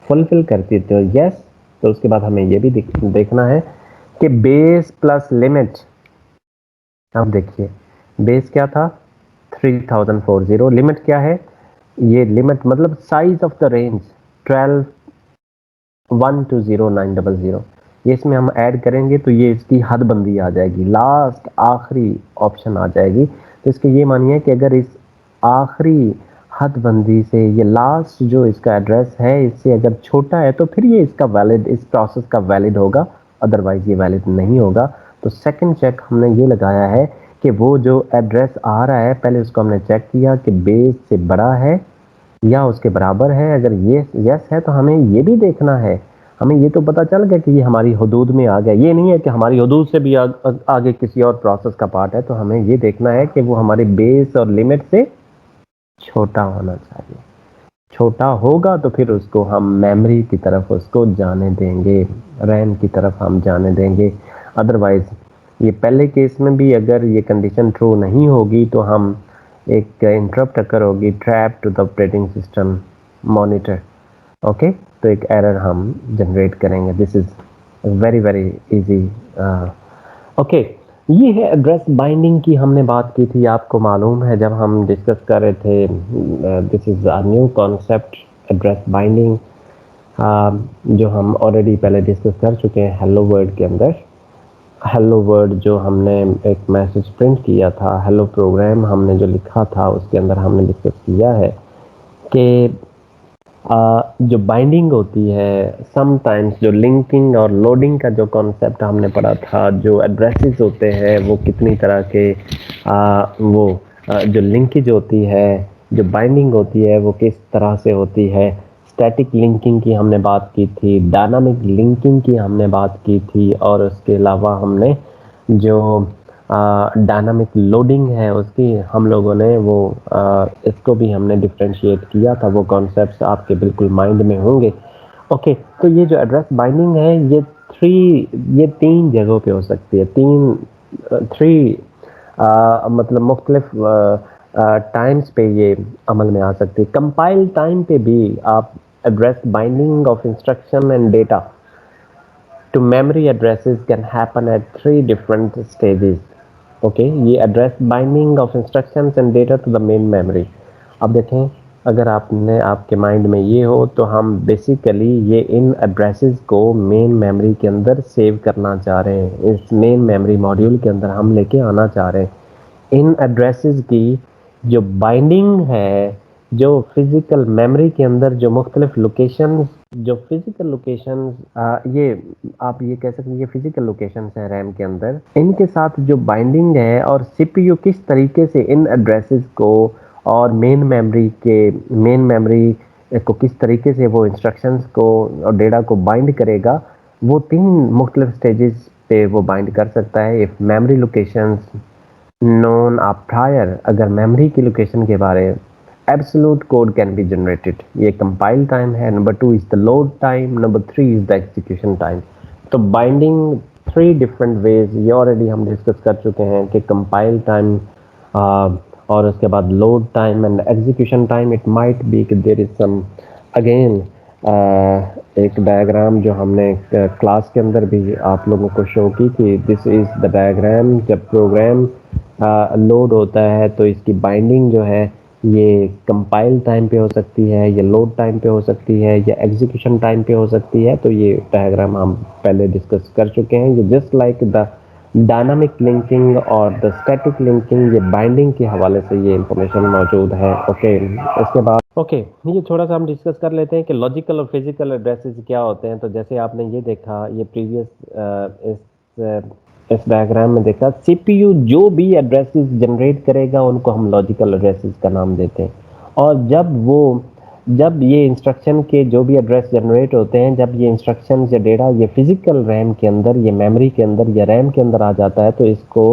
फुलफिल करती है तो यस, तो उसके बाद हमें ये भी देखना है कि बेस प्लस लिमिट। अब देखिए बेस क्या था 3040, लिमिट क्या है, ये लिमिट मतलब size of the range 12 1 to 0 900, ये इसमें हम ऐड करेंगे तो ये इसकी हदबंदी आ जाएगी, लास्ट आखिरी ऑप्शन आ जाएगी। तो इसके ये मानिए कि अगर इस आखिरी हदबंदी से ये लास्ट जो इसका एड्रेस है इससे अगर छोटा है तो फिर ये इसका वैलिड, इस प्रोसेस का वैलिड होगा, अदरवाइज ये वैलिड नहीं होगा। तो सेकंड चेक हमने ये लगाया है कि वो जो एड्रेस आ रहा है पहले उसको हमने चेक किया कि बेस से बड़ा है या उसके बराबर है। अगर ये यस है तो हमें ये भी देखना है, हमें ये तो पता चल गया कि ये हमारी हुदूद में आ गया। ये नहीं है कि हमारी हुदूद से भी आगे किसी और प्रोसेस का पार्ट है, तो हमें ये देखना है कि वो हमारी बेस और लिमिट से छोटा होना चाहिए। छोटा होगा तो फिर उसको हम मेमोरी की तरफ उसको जाने देंगे, रैम की तरफ हम जाने देंगे। अदरवाइज ये पहले केस में भी अगर ये कंडीशन ट्रू नहीं होगी तो हम एक इंटरप्ट अकर होगी, trap to the operating system monitor. Okay, तो एक एरर हम जनरेट करेंगे। This is very very easy. Okay, ये है एड्रेस बाइंडिंग की हमने बात की थी, आपको मालूम है जब हम डिस्कस कर रहे थे। This is a new concept, address binding, जो हम ऑलरेडी पहले डिस्कस कर चुके हैं हेलो वर्ड के अंदर। हेलो वर्ड जो हमने एक मैसेज प्रिंट किया था, हेलो प्रोग्राम हमने जो लिखा था, उसके अंदर हमने डिस्कस किया है कि जो बाइंडिंग होती है, समटाइम्स जो लिंकिंग और लोडिंग का जो कॉन्सेप्ट हमने पढ़ा था, जो एड्रेसेस होते हैं वो कितनी तरह के जो लिंकेज होती है, जो बाइंडिंग होती है वो किस तरह से होती है। स्टैटिक लिंकिंग की हमने बात की थी, डायनामिक लिंकिंग की हमने बात की थी, और उसके अलावा हमने जो डायनामिक लोडिंग है उसकी हम लोगों ने वो इसको भी हमने डिफरेंशिएट किया था। वो कॉन्सेप्ट्स आपके बिल्कुल माइंड में होंगे। ओके, तो ये जो एड्रेस बाइंडिंग है ये तीन जगहों पे हो सकती है। थ्री मतलब मुख्तलिफ टाइम्स पे ये अमल में आ सकती है। कंपाइल टाइम पे भी आप address binding of instruction and data to memory addresses can happen at three different stages. Okay, ये address binding of instructions and data to the main memory. अब देखें, अगर आपने आपके माइंड में ये हो तो हम बेसिकली ये इन एड्रेसेस को मेन मेमोरी के अंदर सेव करना चाह रहे हैं, इस मेन मेमोरी मॉड्यूल के अंदर हम लेके आना चाह रहे हैं। इन एड्रेसेस की जो बाइंडिंग है, जो फिजिकल मेमोरी के अंदर जो मुख्तलिफ लोकेशन, जो फिजिकल लोकेशन, ये आप ये कह सकते हैं ये फिजिकल लोकेशन है रैम के अंदर, इनके साथ जो बाइंडिंग है और सीपीयू किस तरीके से इन एड्रेसेस को और मेन मेमोरी को किस तरीके से वो इंस्ट्रक्शंस को और डेटा को बाइंड करेगा, वो तीन मुख्तलिफ स्टेजेस पे वो बाइंड कर सकता है। इफ मेमोरी लोकेशंस नोन आप प्रायर, अगर मेमोरी की लोकेशन के बारे absolute code can be generated. ये कंपाइल टाइम है। Number 2 is the load time, number 3 is the execution time. तो बाइंडिंग थ्री डिफरेंट वेज, ये ऑलरेडी हम डिस्कस कर चुके हैं कि कंपाइल टाइम और उसके बाद load time and execution time. It might be कि देयर इज सम अगेन एक डायग्राम जो हमने क्लास के अंदर भी आप लोगों को शो की थी। This is the diagram. जब प्रोग्राम लोड होता है तो इसकी बाइंडिंग जो है ये कंपाइल टाइम पे हो सकती है, या लोड टाइम पे हो सकती है, या एग्जीक्यूशन टाइम पे हो सकती है। तो ये डायग्राम हम पहले डिस्कस कर चुके हैं। ये just like the dynamic linking और द स्टैटिक लिंकिंग, ये बाइंडिंग के हवाले से ये इंफॉर्मेशन मौजूद है। ओके, इसके बाद ये थोड़ा सा हम डिस्कस कर लेते हैं कि लॉजिकल और फिजिकल एड्रेसेस क्या होते हैं। तो जैसे आपने ये देखा, ये प्रीवियस इस डायग्राम में देखा, सीपीयू जो भी एड्रेसेस जनरेट करेगा उनको हम लॉजिकल एड्रेसेस का नाम देते हैं। और जब ये इंस्ट्रक्शन के जो भी एड्रेस जनरेट होते हैं, जब ये इंस्ट्रक्शन या डेटा ये फिजिकल रैम के अंदर, ये मेमोरी के अंदर या रैम के अंदर आ जाता है, तो इसको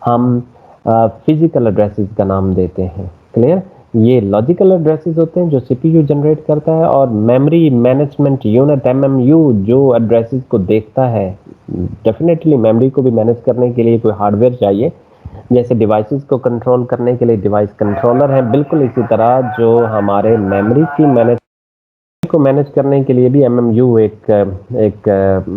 हम फिजिकल एड्रेसेस का नाम देते हैं। क्लियर? ये लॉजिकल एड्रेसेस होते हैं जो सीपीयू जनरेट करता है, और मेमोरी मैनेजमेंट यूनिट एमएमयू जो एड्रेसेस को देखता है। डेफिनेटली मेमोरी को भी मैनेज करने के लिए कोई हार्डवेयर चाहिए, जैसे डिवाइसेस को कंट्रोल करने के लिए डिवाइस कंट्रोलर है, बिल्कुल इसी तरह जो हमारे मेमोरी को मैनेज करने के लिए भी एमएमयू एक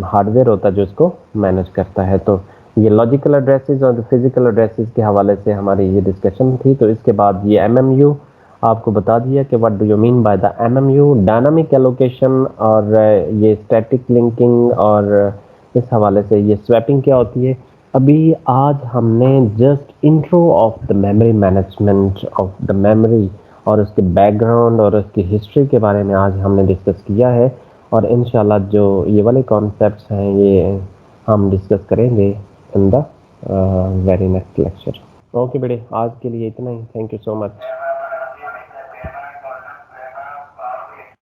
हार्डवेयर होता है जो इसको मैनेज करता है। तो ये लॉजिकल एड्रेसेस और फिजिकल एड्रेसेस के हवाले से हमारी ये डिस्कशन थी। तो इसके बाद ये एमएमयू आपको बता दिया कि what do you mean by the MMU, dynamic allocation, और ये स्टैटिक लिंकिंग, और इस हवाले से ये स्वैपिंग क्या होती है। अभी आज हमने just intro of the memory management of the memory और उसके बैकग्राउंड और उसकी हिस्ट्री के बारे में आज हमने डिस्कस किया है। और इंशाल्लाह जो ये वाले कॉन्सेप्ट्स हैं ये हम डिस्कस करेंगे in the very next lecture. Okay बेटे, आज के लिए इतना ही। Thank you so much.